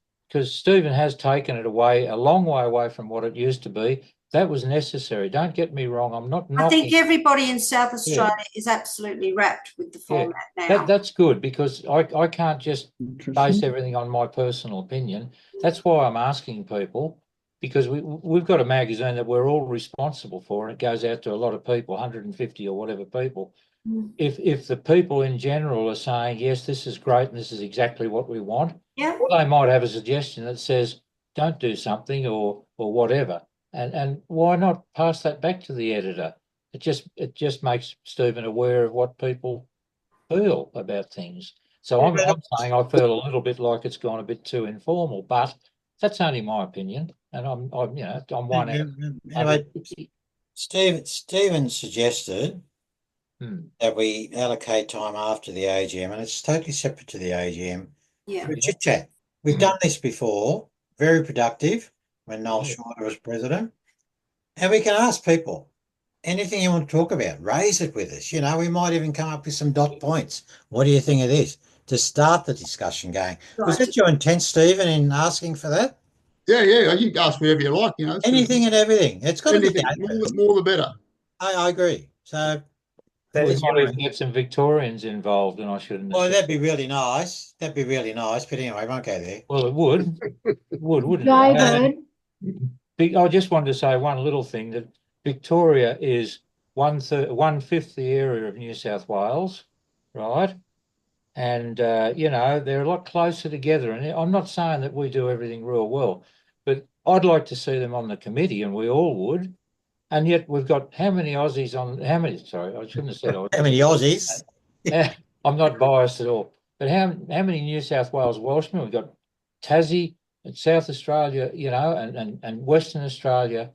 Stephen has taken it away a long way away from what it used to be. That was necessary. Don't get me wrong. I'm not knocking. I think everybody in South Australia is absolutely wrapped with the format now. That's good, because I can't just base everything on my personal opinion. That's why I'm asking people, because we've got a magazine that we're all responsible for, and it goes out to a lot of people, 150 or whatever people. If the people in general are saying, yes, this is great and this is exactly what we want, well, they might have a suggestion that says, don't do something or whatever. And why not pass that back to the editor? It just makes Stephen aware of what people feel about things. So I'm saying I feel a little bit like it's gone a bit too informal, but that's only my opinion, and I'm one out. Anyway, Stephen suggested that we allocate time after the AGM, and it's totally separate to the AGM. Yeah. Chit chat. We've done this before, very productive, when Noel Shorter was president. And we can ask people anything you want to talk about, raise it with us. We might even come up with some dot points. What do you think of this? To start the discussion going. Right. Was that your intent, Stephen, in asking for that? Yeah. You can ask whatever you like, Anything and everything. It's got to be more the better. I agree. So we might even get some Victorians involved, and I shouldn't. Well, that'd be really nice. But anyway, I won't go there. Well, it would. Wouldn't it? I just wanted to say one little thing, that Victoria is 1/5 the area of New South Wales, right? and they're a lot closer together. And I'm not saying that we do everything real well, but I'd like to see them on the committee, and we all would. And yet we've got how many Aussies on? How many? Sorry, I shouldn't have said Aussies. How many Aussies? I'm not biased at all. But how many New South Wales Welshmen? We've got Tassie and South Australia, and Western Australia.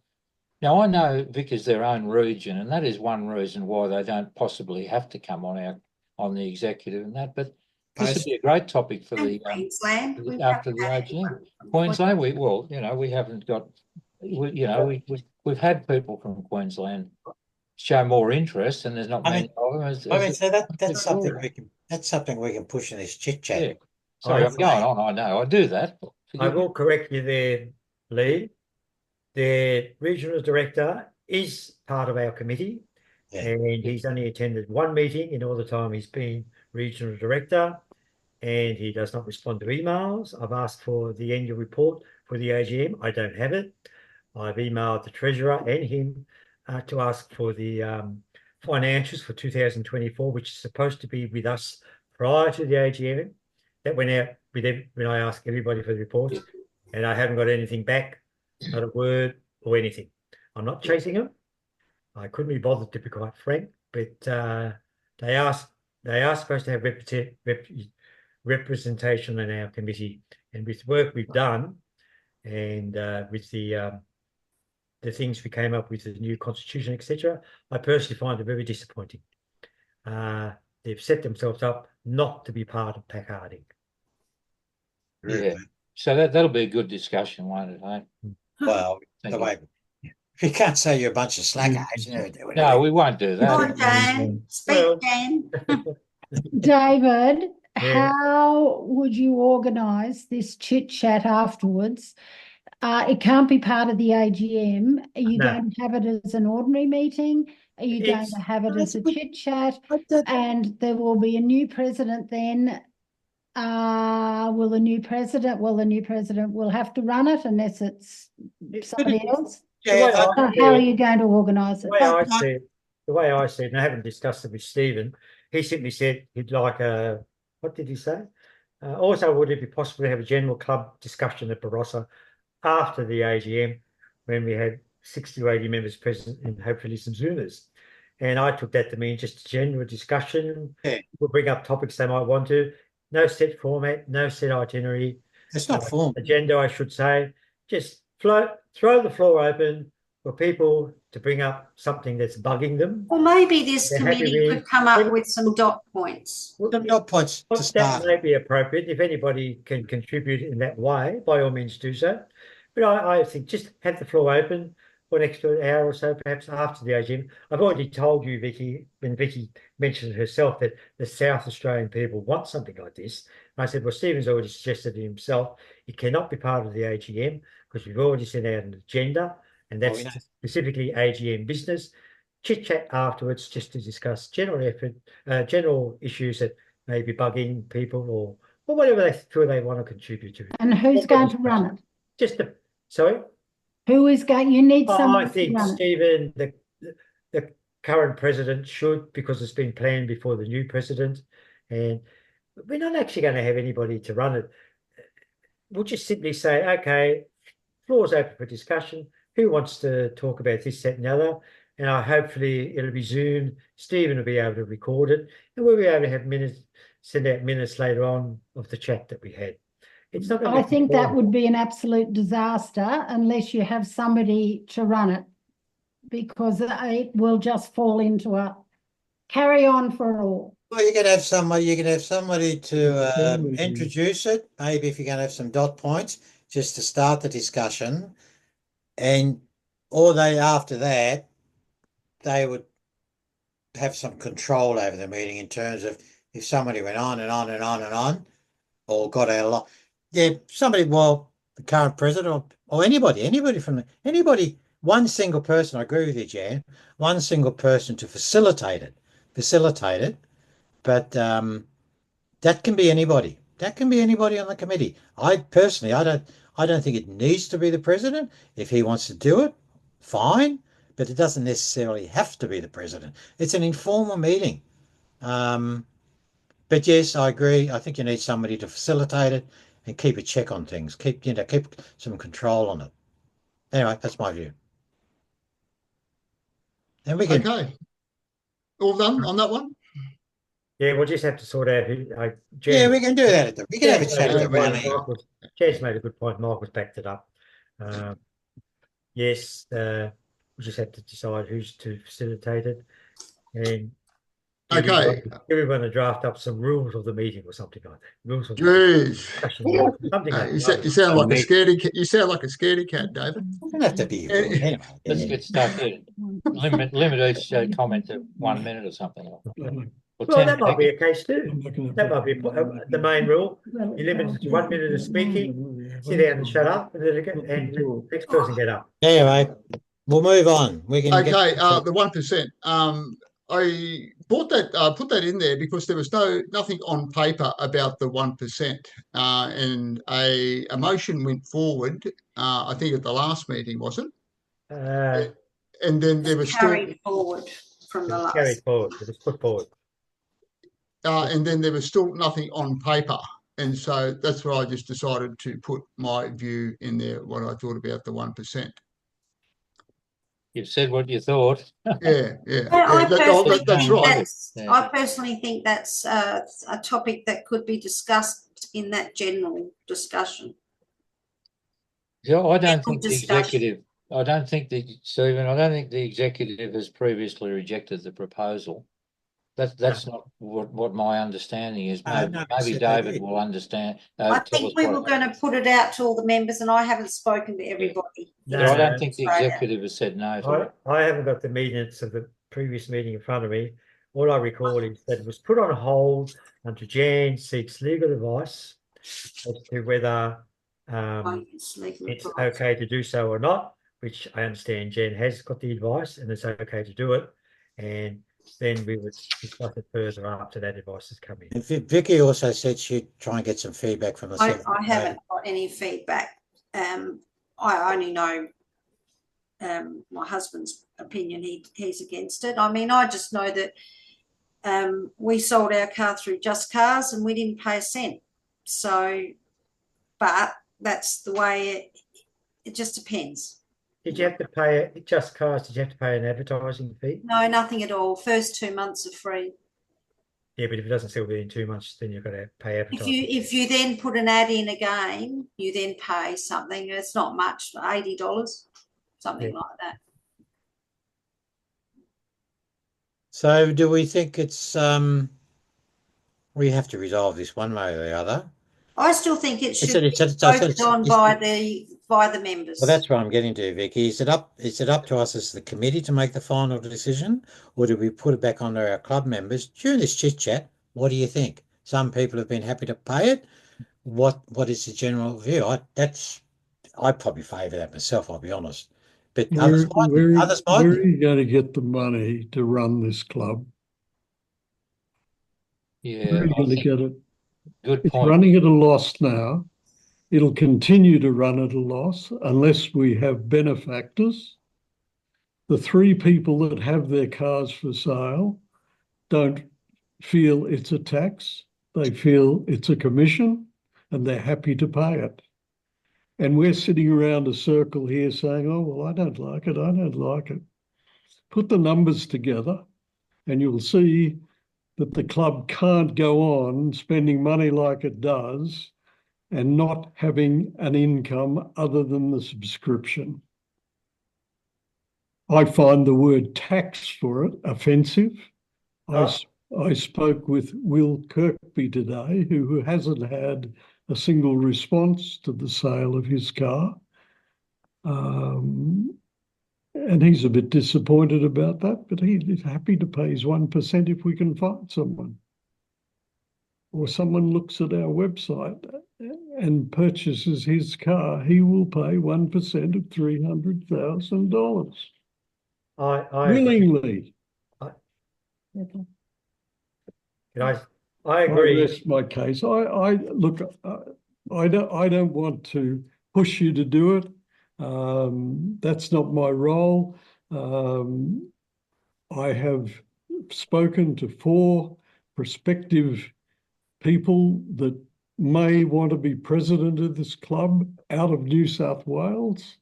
Now, I know Vic is their own region, and that is one reason why they don't possibly have to come on the executive and that. But this would be a great topic for the Queensland. after the AGM. Queensland, we haven't got. We've had people from Queensland show more interest, and there's not many of them. So that's something we can push in this chit chat. Yeah. Sorry, I'm going on. I know I do that. I will correct you there, Lee. The regional director is part of our committee, and he's only attended one meeting in all the time he's been regional director, and he does not respond to emails. I've asked for the annual report for the AGM. I don't have it. I've emailed the treasurer and him to ask for the financials for 2024, which is supposed to be with us prior to the AGM. That went out when I asked everybody for the reports, and I haven't got anything back, not a word or anything. I'm not chasing them. I couldn't be bothered, to be quite frank, but they are supposed to have representation in our committee, and with work we've done, and with the things we came up with, the new constitution, etc., I personally find it very disappointing. They've set themselves up not to be part of PACA. Yeah, so that'll be a good discussion, won't it? Eh? Well, you can't say you're a bunch of slackers. No, we won't do that. Come on, Dan. Speak, Dan. David, Yeah. how would you organise this chit chat afterwards? It can't be part of the AGM. Are you No. going to have it as an ordinary meeting? Are you going It's- to have it as a chit chat? And there will be a new president then. Will the new president will have to run it unless it's somebody else? Yeah, How are you going to organise it? The way I said, and I haven't discussed it with Stephen, he simply said he'd like what did he say? Also, would it be possible to have a general club discussion at Barossa after the AGM when we had 60 to 80 members present and hopefully some Zoomers? And I took that to mean just a general discussion. Yeah. We'll bring up topics they might want to. No set format, no set itinerary. It's not formal. Agenda, I should say. Just throw the floor open for people to bring up something that's bugging them. Or maybe this They're happy committee with- could come up with some dot points. Some dot points to That start. may be appropriate. If anybody can contribute in that way, by all means do so. But I think just have the floor open for an extra hour or so, perhaps after the AGM. I've already told you, Vicky, when Vicky mentioned herself that the South Australian people want something like this. And I said, well, Stephen's already suggested it himself. It cannot be part of the AGM because we've already sent out an agenda, and that's specifically AGM business. Chit chat afterwards just to discuss general issues that may be bugging people or whatever they feel they want to contribute to. And who's going to run it? Sorry? Who is going? You need someone I think to run it. Stephen, the current president should, because it's been planned before the new president, and we're not actually going to have anybody to run it. We'll just simply say, okay, floor's open for discussion. Who wants to talk about this, that, and the other? And hopefully it'll be Zoom. Stephen will be able to record it, and we'll be able to have send out minutes later on of the chat that we had. It's not. I think that would be an absolute disaster unless you have somebody to run it, because it will just fall into a carry on for all. Well, you can have somebody. You can have somebody to introduce it. Maybe if you're going to have some dot points, just to start the discussion, after that, they would have some control over the meeting in terms of if somebody went on and on and on and on, or got out a lot. Yeah, somebody, the current president or anybody, one single person, I agree with you, Jan, one single person to facilitate it. But that can be anybody. That can be anybody on the committee. I don't think it needs to be the president. If he wants to do it, fine, but it doesn't necessarily have to be the president. It's an informal meeting. But yes, I agree. I think you need somebody to facilitate it and keep a check on things. Keep some control on it. Anyway, that's my view. And we can. Okay. All done on that one? Yeah, we'll just have to sort out who. Yeah, we can do that. We can have a chat at the one. Jen's made a good point. Michael's backed it up. Yes, we just have to decide who's to facilitate it, and Okay. everyone to draft up some rules of the meeting or something like that. Rules of Jeez. something like You that. sound like a scaredy cat. You sound like a scaredy cat, David. Doesn't have to be. Anyway, Let's get started. Limit each comment to 1 minute or something. Well, that might be a case too. That might be the main rule. You limit it to 1 minute of speaking, sit down and shut up, and the next person get up. Anyway, we'll move on. We can. Okay, the 1%. I bought that, put that in there because there was nothing on paper about the 1%, and a motion went forward. I think at the last meeting, was it? And then there was carried forward from the last. Carried forward. It was put forward. And then there was still nothing on paper. And so that's why I just decided to put my view in there, what I thought about the 1%. You've said what you thought. Yeah. That's right. I personally think that's a topic that could be discussed in that general discussion. Yeah, I don't think the executive has previously rejected the proposal. That's not what my understanding is. Maybe David will understand. I think we were going to put it out to all the members, and I haven't spoken to everybody. No, I don't think the executive has said no to it. I haven't got the minutes of the previous meeting in front of me. All I recall is that it was put on hold until Jan seeks legal advice as to whether it's okay to do so or not, which I understand Jan has got the advice and it's okay to do it. And then we would discuss it further after that advice has come in. Vicky also said she'd try and get some feedback from the I haven't got any feedback. I only know my husband's opinion. He's against it. I mean, I just know that we sold our car through Just Cars and we didn't pay a cent. So, but that's the way it just depends. Did you have to pay Just Cars? Did you have to pay an advertising fee? No, nothing at all. First 2 months are free. Yeah, but if it doesn't sell within 2 months, then you've got to pay advertising. If you then put an ad in again, you then pay something. It's not much, $80, something like that. So, do we think it's we have to resolve this one way or the other? I still think it should be voted on by the members. Well, that's what I'm getting to, Vicky. Is it up to us as the committee to make the final decision, or do we put it back onto our club members during this chit chat? What do you think? Some people have been happy to pay it. What is the general view? I probably favour that myself. I'll be honest. But others might. Where are you going to get the money to run this club? Yeah, where are you going to get it? Good it's point. Running at a loss now. It'll continue to run at a loss unless we have benefactors. The 3 people that have their cars for sale don't feel it's a tax. They feel it's a commission and they're happy to pay it. And we're sitting around a circle here saying, oh, well, I don't like it. I don't like it. Put the numbers together and you'll see that the club can't go on spending money like it does and not having an income other than the subscription. I find the word tax for it offensive. I spoke with Will Kirkby today, who hasn't had a single response to the sale of his car. And he's a bit disappointed about that, but he's happy to pay his 1% if we can find someone. Or someone looks at our website and purchases his car, he will pay 1% of $300,000. Willingly. I agree. That's my case. Look, I don't want to push you to do it. That's not my role. I have spoken to 4 prospective people that may want to be president of this club out of New South Wales.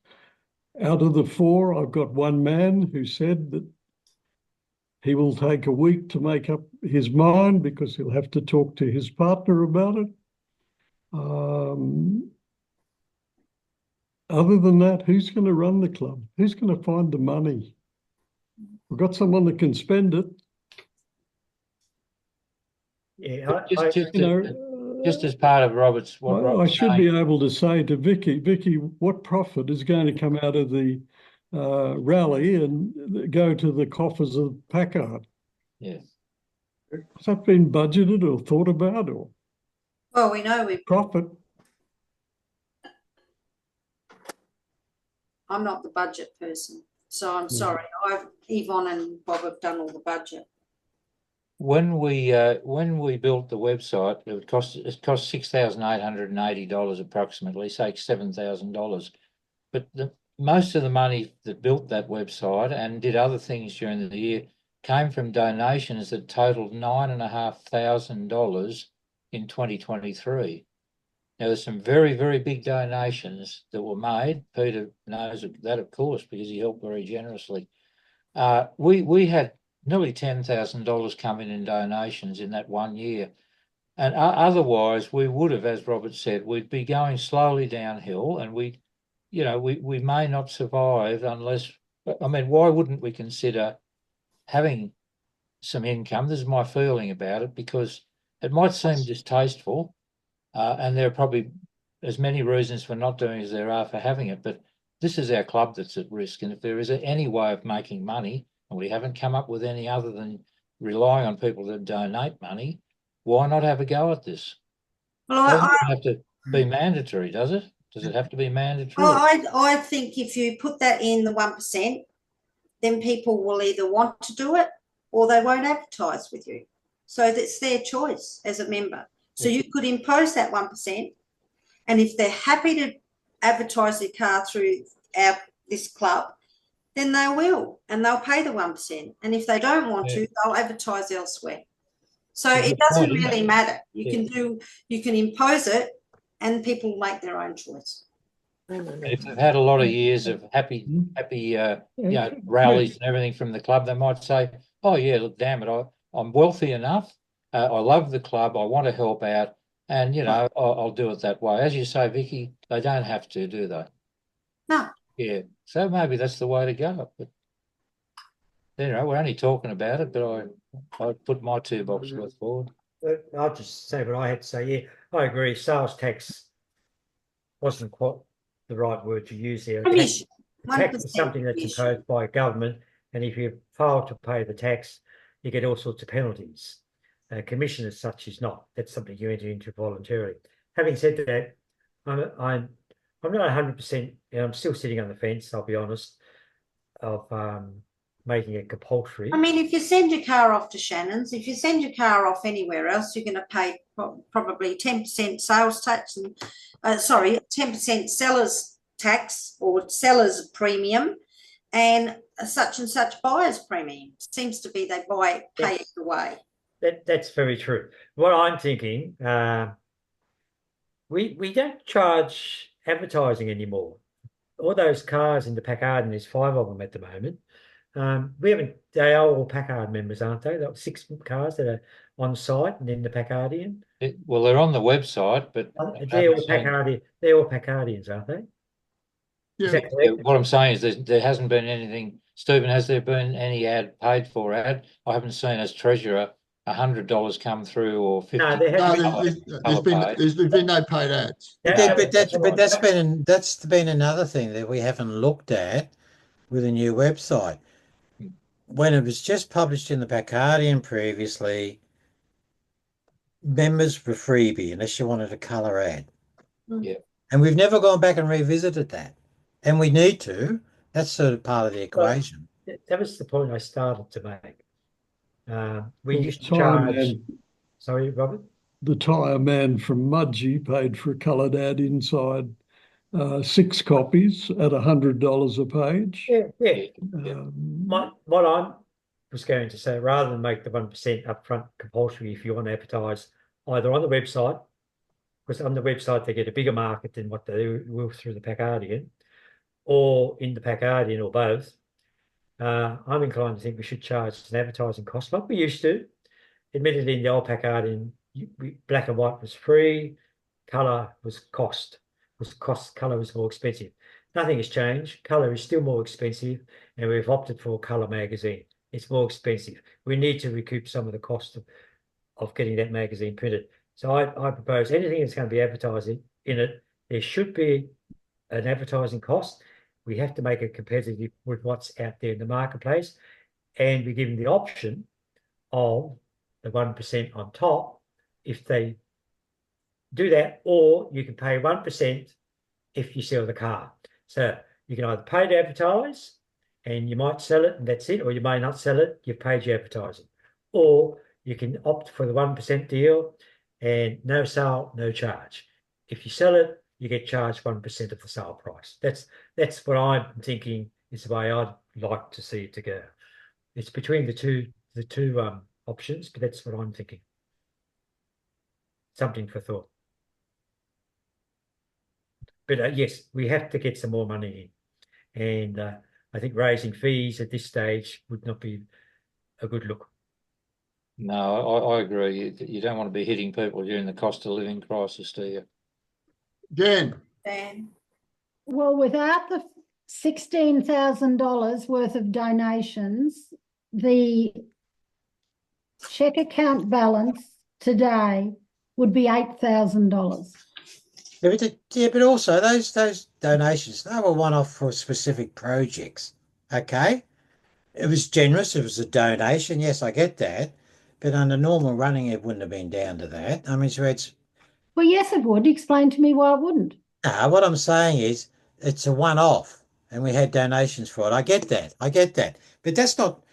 Out of the 4, I've got one man who said that he will take a week to make up his mind because he'll have to talk to his partner about it. Other than that, who's going to run the club? Who's going to find the money? We've got someone that can spend it. Yeah, just as part of Robert's, I should be able to say to Vicky, what profit is going to come out of the rally and go to the coffers of PACA? Yes. Has that been budgeted or thought about, or? Well, we know we profit. I'm not the budget person, so I'm sorry. Yvonne and Bob have done all the budget. When we built the website, it cost $6,880 approximately, say $7,000. But most of the money that built that website and did other things during the year came from donations that totaled $9,500 in 2023. Now, there's some very, very big donations that were made. Peter knows that, of course, because he helped very generously. We had nearly $10,000 come in donations in that 1 year. And otherwise, we would have, as Robert said, we'd be going slowly downhill, and we may not survive unless, I mean, why wouldn't we consider having some income? This is my feeling about it, because it might seem distasteful, and there are probably as many reasons for not doing as there are for having it, but this is our club that's at risk. And if there is any way of making money, and we haven't come up with any other than relying on people that donate money, why not have a go at this? Well, It doesn't have to be mandatory, does it? Does it have to be mandatory? I think if you put that in the 1%, then people will either want to do it or they won't advertise with you. So that's their choice as a member. So you could impose that 1%, and if they're happy to advertise their car through this club, then they will, and they'll pay the 1%. And if they don't want to, they'll advertise elsewhere. So it doesn't really matter. You can impose it, and people make their own choice. If they've had a lot of years of happy rallies and everything from the club, they might say, "Oh yeah, look, damn it, I'm wealthy enough. I love the club. I want to help out, and I'll do it that way." As you say, Vicky, they don't have to, do they? No. Yeah. So maybe that's the way to go. But we're only talking about it, but I put my $2 worth forward. I'll just say what I had to say. Yeah, I agree. Sales tax wasn't quite the right word to use there. Tax is something that's imposed by government, and if you fail to pay the tax, you get all sorts of penalties. Commission as such is not. That's something you enter into voluntarily. Having said that, I'm not 100%. I'm still sitting on the fence, I'll be honest, of making it compulsory. I mean, if you send your car off to Shannon's, if you send your car off anywhere else, you're going to pay probably 10% sales tax and 10% seller's tax or seller's premium, and such buyer's premium. Seems to be they pay it away. That's very true. What I'm thinking, we don't charge advertising anymore. All those cars in the PACA, there's 5 of them at the moment. They are all PACA members, aren't they? There are 6 cars that are on site and in the PACAdian. Well, they're on the website, but they're all PACAdians, aren't they? Yeah. Is that correct? What I'm saying is there hasn't been anything. Stephen, has there been any paid for ad? I haven't seen as treasurer $100 come through or $50. No, there's been no paid ads. But that's been another thing that we haven't looked at with a new website. When it was just published in the PACAdian previously, members were freebie unless you wanted a colour ad. Yeah. And we've never gone back and revisited that. And we need to. That's sort of part of the equation. That was the point I started to make. We used to charge... Sorry, Robert? The tyre man from Mudgee paid for a coloured ad inside 6 copies at $100 a page. Yeah. What I was going to say, rather than make the 1% upfront compulsory if you want to advertise either on the website, because on the website they get a bigger market than what they will through the PACA, or in the PACA, or both. I'm inclined to think we should charge an advertising cost like we used to. Admittedly, in the old PACA, black and white was free, colour was cost. Colour was more expensive. Nothing has changed. Colour is still more expensive, and we've opted for a colour magazine. It's more expensive. We need to recoup some of the cost of getting that magazine printed. So I propose anything that's going to be advertising in it, there should be an advertising cost. We have to make it competitive with what's out there in the marketplace, and we give them the option of the 1% on top if they do that, or you can pay 1% if you sell the car. So you can either pay to advertise and you might sell it and that's it, or you may not sell it, you've paid your advertising. Or you can opt for the 1% deal and no sale, no charge. If you sell it, you get charged 1% of the sale price. That's what I'm thinking is the way I'd like to see it to go. It's between the two options, but that's what I'm thinking. Something for thought. But yes, we have to get some more money in. And I think raising fees at this stage would not be a good look. No, I agree. You don't want to be hitting people during the cost of living crisis, do you? Jan. Dan? Well, without the $16,000 worth of donations, the check account balance today would be $8,000. Yeah, but also those donations, they were one-off for specific projects. Okay, it was generous. It was a donation. Yes, I get that. But under normal running, it wouldn't have been down to that. I mean, so it's. Well, yes, it would. Explain to me why it wouldn't. No, what I'm saying is it's a one-off, and we had donations for it. I get that. But that's not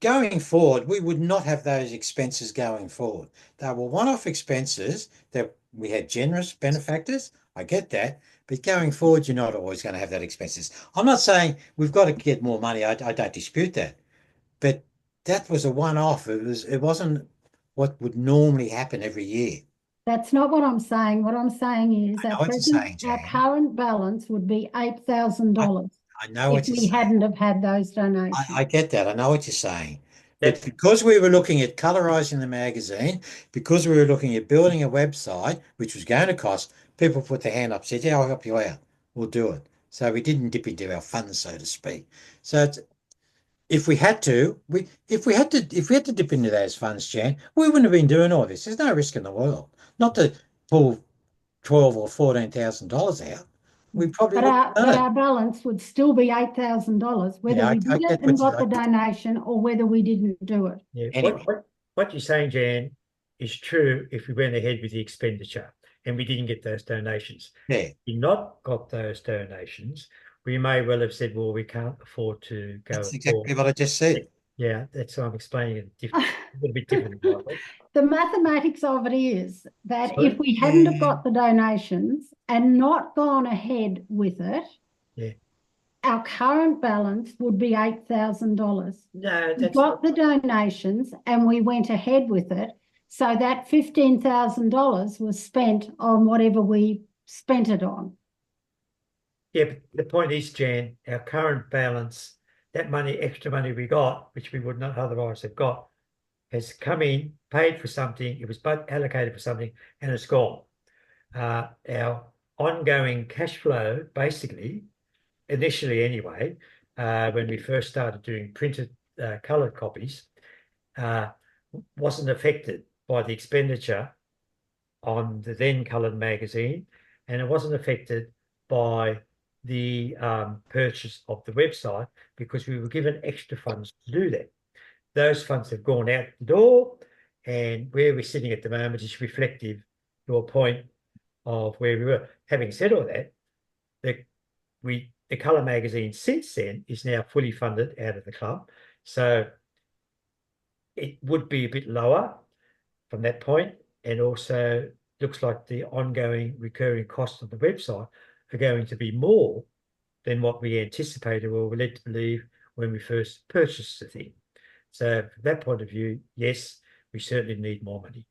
going forward. We would not have those expenses going forward. They were one-off expenses that we had generous benefactors. I get that. But going forward, you're not always going to have that expenses. I'm not saying we've got to get more money. I don't dispute that. But that was a one-off. It wasn't what would normally happen every year. That's not what I'm saying. What I'm saying is I know what you're saying, our Jan. current balance would be $8,000 I know what if you're we saying. hadn't have had those donations. I get that. I know what you're saying. But because we were looking at colorizing the magazine, because we were looking at building a website, which was going to cost, people put their hand up, said, yeah, I'll help you out. We'll do it. So we didn't dip into our funds, so to speak. So if we had to dip into those funds, Jan, we wouldn't have been doing all this. There's no risk in the world. Not to pull $12,000 or $14,000 out. We probably would have done But it. our balance would still be $8,000, whether we did it and got the donation or whether we didn't do it. Yeah. Anyway. What you're saying, Jan, is true if we went ahead with the expenditure and we didn't get those donations. Yeah. If we not got those donations, we may well have said, well, we can't afford to go. That's exactly what I just said. Yeah, that's why I'm explaining it a little bit differently. The mathematics of it is that if we hadn't have got the donations and not gone ahead with it, our current balance would be $8,000. No, we got the donations and we went ahead with it. So that $15,000 was spent on whatever we spent it on. Yeah, but the point is, Jan, our current balance, that money, extra money we got, which we would not otherwise have got, has come in, paid for something, it was allocated for something, and it's gone. Our ongoing cash flow, basically, initially anyway, when we first started doing printed coloured copies, wasn't affected by the expenditure on the then coloured magazine, and it wasn't affected by the purchase of the website because we were given extra funds to do that. Those funds have gone out the door, and where we're sitting at the moment is reflective to a point of where we were. Having said all that, the colour magazine since then is now fully funded out of the club, so it would be a bit lower from that point, and also looks like the ongoing recurring costs of the website are going to be more than what we anticipated or were led to believe when we first purchased the thing. So from that point of view, yes, we certainly need more money.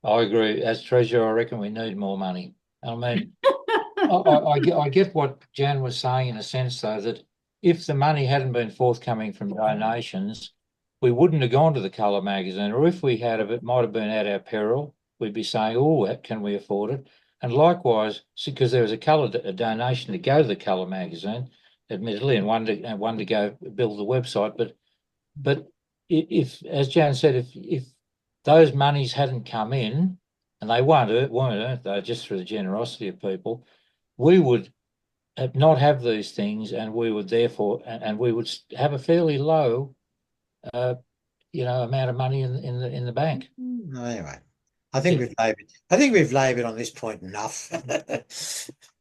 I agree. As treasurer, I reckon we need more money. I mean, I get what Jan was saying in a sense, though, that if the money hadn't been forthcoming from donations, we wouldn't have gone to the colour magazine, or if we had, it might have been at our peril. We'd be saying, "Oh, can we afford it?" And likewise, because there was a donation to go to the colour magazine, admittedly, and one to go build the website. But if, as Jan said, if those monies hadn't come in, and they weren't earned though, just through the generosity of people, we would not have these things, and we would therefore, and we would have a fairly low, amount of money in the bank. Anyway, I think we've laboured on this point enough.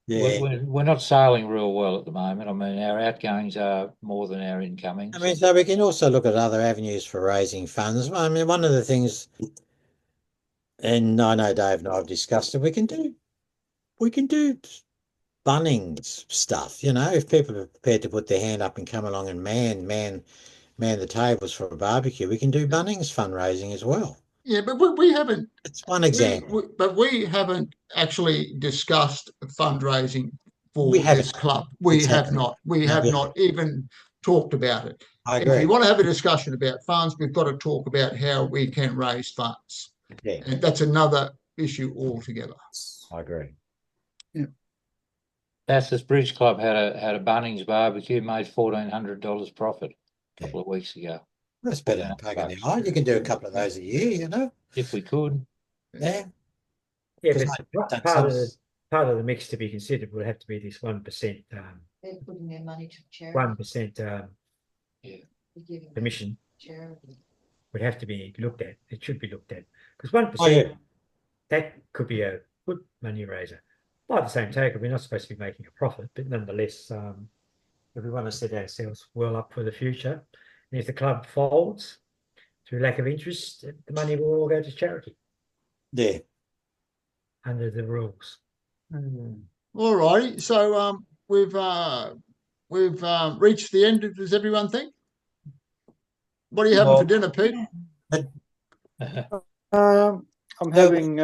Yeah, we're not sailing real well at the moment. I mean, our outgoings are more than our incomings. I mean, so we can also look at other avenues for raising funds. I mean, one of the things, and I know Dave and I have discussed it, we can do Bunnings stuff. If people are prepared to put their hand up and come along and man the tables for a barbecue, we can do Bunnings fundraising as well. Yeah, but we haven't. It's one example. But we haven't actually discussed fundraising for We haven't. this club. We have not. We have not even talked about it. I And agree. if you want to have a discussion about funds, we've got to talk about how we can raise funds. Yeah, And that's another issue altogether. I agree. Bathurst Bridge Club had a Bunnings barbecue, made $1,400 profit a couple of weeks ago. That's better than PACA now. You can do a couple of those a year, If we could. Yeah. Yeah, Because but part of the mix to be considered would have to be this 1%. They're putting their money to charity. 1% commission charity. would have to be looked at. It should be looked at because 1%. Oh, yeah. That could be a good money raiser. By the same token, we're not supposed to be making a profit, but nonetheless, if we want to set ourselves well up for the future, and if the club folds through lack of interest, the money will all go to charity. Yeah. Under the rules. All righty. So we've reached the end. Does everyone think? What are you having for dinner, Pete? I'm having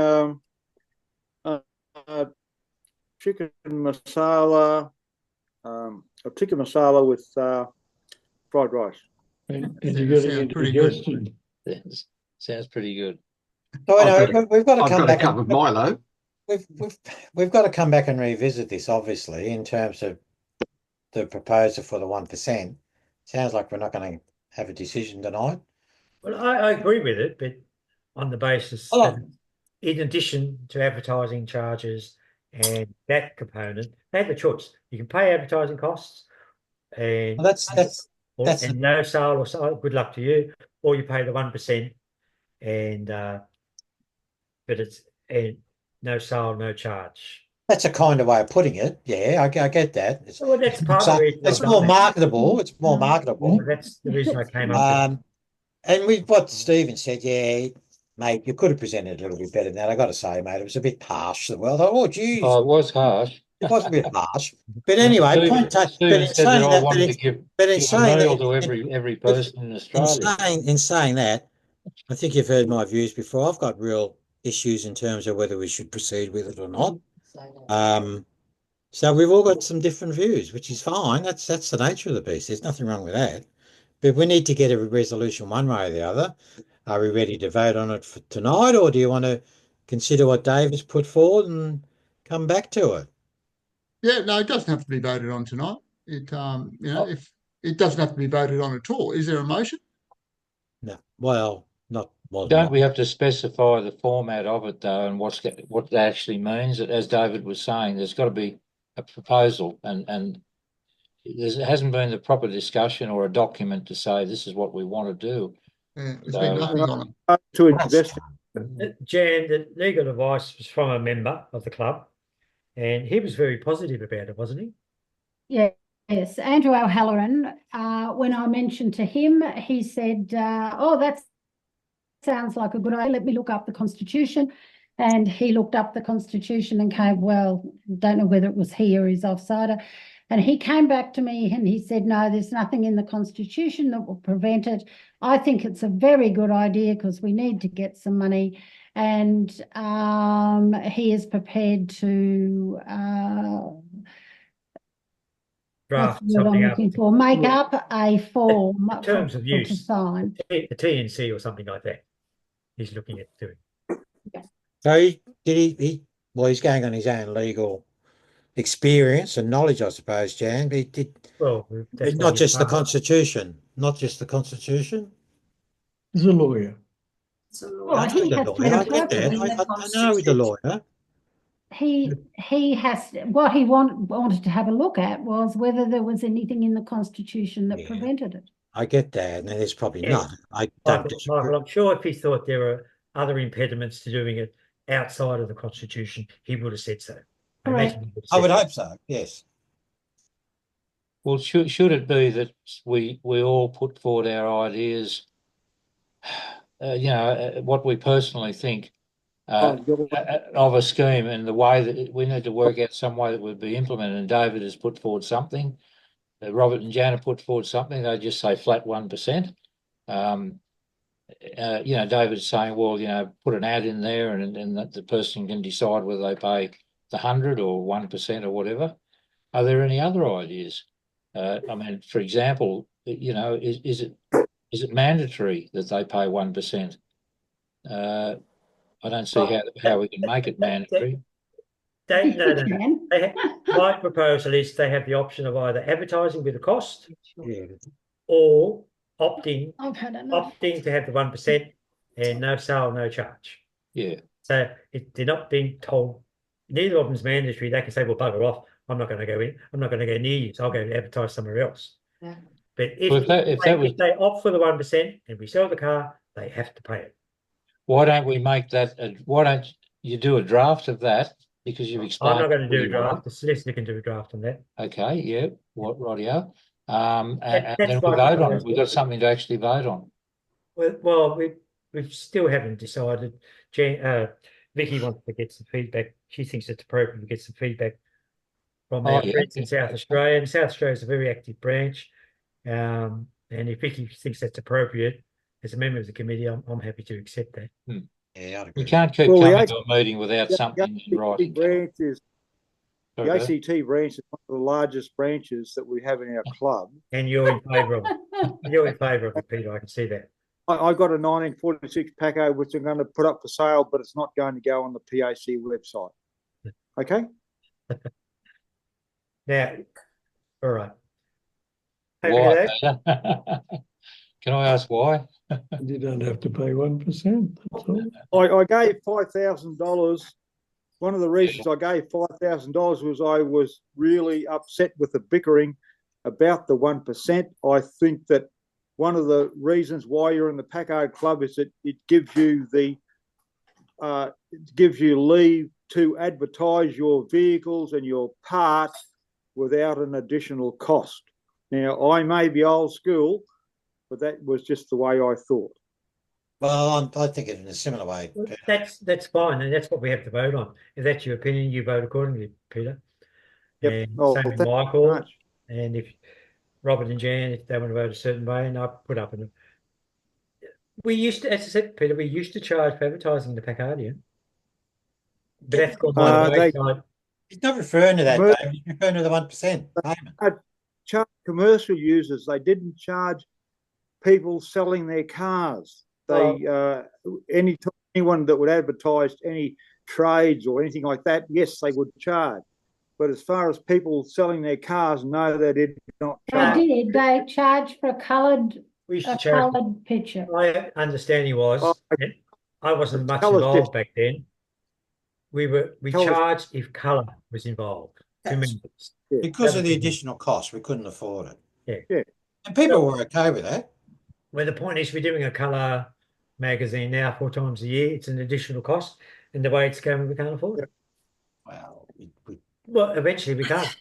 chicken masala, tikka masala with fried rice. And you're getting into digestion. Sounds pretty good. So we've got to come back. I've got a cup of Milo. We've got to come back and revisit this, obviously, in terms of the proposal for the 1%. Sounds like we're not going to have a decision tonight. Well, I agree with it, but on the basis that in addition to advertising charges and that component, they have a choice. You can pay advertising costs and and no sale or sale, good luck to you, or you pay the 1% and but it's no sale, no charge. That's a kind of way of putting it. Yeah, I get that. Well, that's part of it. It's more marketable. It's more marketable. That's the reason I came up. And with what Stephen said, yeah, mate, you could have presented it a little bit better than that. I got to say, mate, it was a bit harsh. Well, oh, geez. Oh, it was harsh. It was a bit harsh. But anyway, Stephen said that I wanted to give a meal to every person in Australia. In saying that, I think you've heard my views before. I've got real issues in terms of whether we should proceed with it or not. So we've all got some different views, which is fine. That's the nature of the beast. There's nothing wrong with that. But we need to get a resolution one way or the other. Are we ready to vote on it for tonight, or do you want to consider what Dave has put forward and come back to it? Yeah, no, it doesn't have to be voted on tonight. It if it doesn't have to be voted on at all. Is there a motion? No. Well, not. Well, Don't we have to specify the format of it though, and what that actually means? As David was saying, there's got to be a proposal, and there hasn't been the proper discussion or a document to say this is what we want to do. Yeah, there's been nothing on it. To invest. Jan, the legal advice was from a member of the club, and he was very positive about it, wasn't he? Yes, Andrew O'Halloran. When I mentioned to him, he said, "Oh, that sounds like a good idea. Let me look up the Constitution." And he looked up the Constitution and came, well, don't know whether it was he or his offsider. And he came back to me and he said, no, there's nothing in the Constitution that will prevent it. I think it's a very good idea because we need to get some money. and he is prepared to Draft what's the word I'm something up. looking for? Make up a form In terms for of people to use. sign. The TNC or something like that. He's looking at doing. So he's going on his own legal experience and knowledge, I suppose, Jan. But he did Well, that's not what just the Constitution, not just the Constitution. He's a lawyer. So Well, I know he he's a has to lawyer. I get interpret that. it. I know he's a lawyer. He has what he wanted to have a look at was whether there was anything in the Constitution that prevented it. I get that, and there's probably Yeah. not. I don't disagree. Michael, I'm sure if he thought there were other impediments to doing it outside of the Constitution, he would have said so. I would hope so. Yes. Well, should it be that we all put forward our ideas, what we personally think of a scheme and the way that we need to work out some way that would be implemented. And David has put forward something. Robert and Jan have put forward something. They just say flat 1%. David's saying, well, put an ad in there and that the person can decide whether they pay the 100 or 1% or whatever. Are there any other ideas? For example, is it mandatory that they pay 1%? I don't see how we can make it mandatory. My proposal is they have the option of either advertising with a cost or opting to have the 1% and no sale, no charge. Yeah. So if they're not being told, neither of them's mandatory, they can say, well, bugger off. I'm not going to go in. I'm not going to go near you. So I'll go advertise somewhere else. Yeah. But if they opt for the 1% and we sell the car, they have to pay it. Why don't we make that? Why don't you do a draft of that? Because you've explained. I'm not going to do a draft. The solicitor can do a draft on that. Okay. Yeah. Rightio. And then we vote on it. We've got something to actually vote on. Well, we still haven't decided. Vicky wants to get some feedback. She thinks it's appropriate to get some feedback from our friends in South Australia. And South Australia is a very active branch. And if Vicky thinks that's appropriate, as a member of the committee, I'm happy to accept that. Yeah, we can't keep coming to a meeting without something in writing. The ACT branch is one of the largest branches that we have in our club. And you're in favour of it. You're in favour of it, Peter. I can see that. I got a 1946 PACA, which I'm going to put up for sale, but it's not going to go on the PAC website. Okay? Now, all right. Why? Can I ask why? You don't have to pay 1%. That's all. I gave $5,000. One of the reasons I gave $5,000 was I was really upset with the bickering about the 1%. I think that one of the reasons why you're in the PACA club is that it gives you leave to advertise your vehicles and your parts without an additional cost. Now, I may be old school, but that was just the way I thought. Well, I think it in a similar way. That's fine, and that's what we have to vote on. If that's your opinion, you vote accordingly, Peter. Yep. And same with Michael. And if Robert and Jan, if they want to vote a certain way, and I put up in it. We used to, as I said, Peter, we used to charge for advertising the Pacardian. But that's gone by the wayside. He's not referring to that, Dave. He's referring to the 1% payment. Charge commercial users. They didn't charge people selling their cars. Anyone that would advertise any trades or anything like that, yes, they would charge. But as far as people selling their cars, no, they did not charge. They did. They charged for a coloured picture. My understanding was, I wasn't much involved back then. We charged if colour was involved. Because of the additional cost, we couldn't afford it. Yeah. And people were okay with that. Well, the point is, we're doing a colour magazine now 4 times a year. It's an additional cost, and the way it's going, we can't afford it. Well, eventually we can't.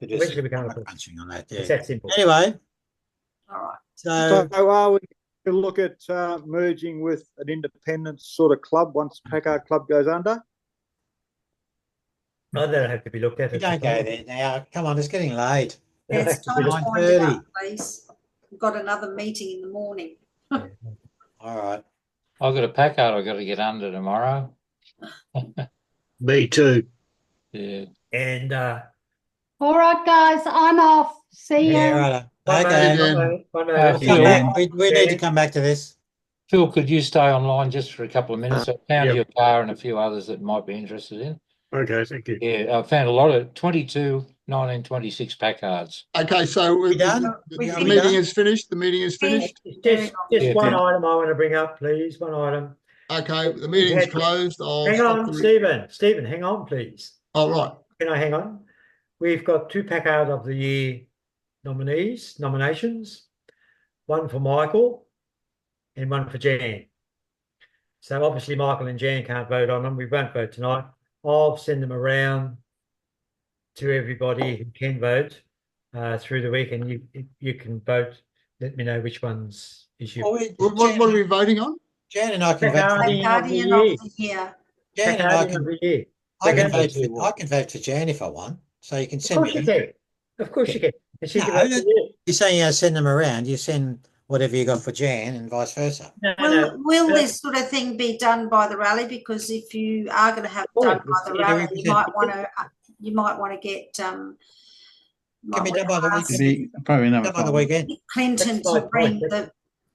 Eventually we can't afford it. On that, It's that simple. Anyway. All right. So are we to look at merging with an independent sort of club once PACA club goes under? No, that'll have to be looked at. We don't go there now. Come on, it's getting late. It's time to wind it up, please. We've got another meeting in the morning. All right. I've got a packard I've got to get under tomorrow. Me too. Yeah. And All right, guys, I'm off. See you. Yeah, right. one Okay. moment, one Uh, moment. Phil, Come back. We need to Jan, come back to this. Phil, could you stay online just for a couple of minutes? I found Yep. your car and a few others that might be interested in. Okay, thank you. Yeah, I found a lot of 22 1926 packards. Okay, so We done? the We meeting finished. is finished. The meeting is finished. just Yeah, one yeah. item I want to bring up, please. One item. Okay, the meeting's closed. I'll Hang stop on, the. Stephen, hang on, please. Oh, right. Can I hang on? We've got 2 Packard of the Year nominations, one for Michael and one for Jan. So obviously Michael and Jan can't vote on them. We won't vote tonight. I'll send them around to everybody who can vote through the week, and you can vote. Let me know which ones is your What are we voting on? Jan and I can vote. Guardian of the Year. Jan and I Packard of can. the Year. I can They're vote. gonna I can vote for Jan if I want. So you can Of send course me. you can. Of course you can. And she can No, vote for you. you're saying you send them around. You send whatever you got for Jan and vice versa. Will this sort of thing be done by the rally? Because if you are going to have it done by the rally, you might want to get Can be done by the weekend. Be probably another Done by the time. weekend. Clinton That's my to point.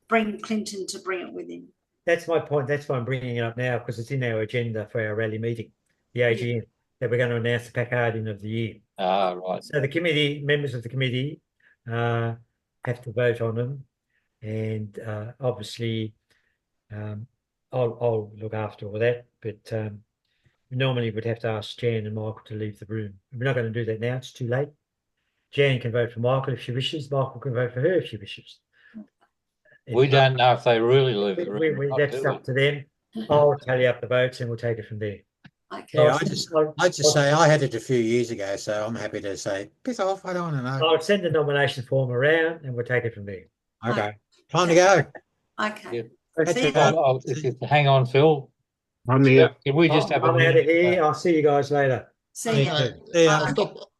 bring Clinton to bring it with him. That's my point. That's why I'm bringing it up now, because it's in our agenda for our rally meeting, the AGM, that we're going to announce the Packarding of the Year. Ah, right. So the committee, members of the committee have to vote on them. And obviously, I'll look after all that. But we normally would have to ask Jan and Michael to leave the room. We're not going to do that now. It's too late. Jan can vote for Michael if she wishes. Michael can vote for her if she wishes. We don't know if they really leave the room. That's up to them. I'll tally up the votes and we'll take it from there. Okay. Yeah, I just say I had it a few years ago, so I'm happy to say piss off. I don't want to know. I'll send the nomination form around and we'll take it from there. Okay, time to go. Okay. Yeah. See you. If you hang on, Phil. I'm here. Can we just have a I'm out of minute? here. I'll see you guys later. See you. Okay, Yeah. I'll stop.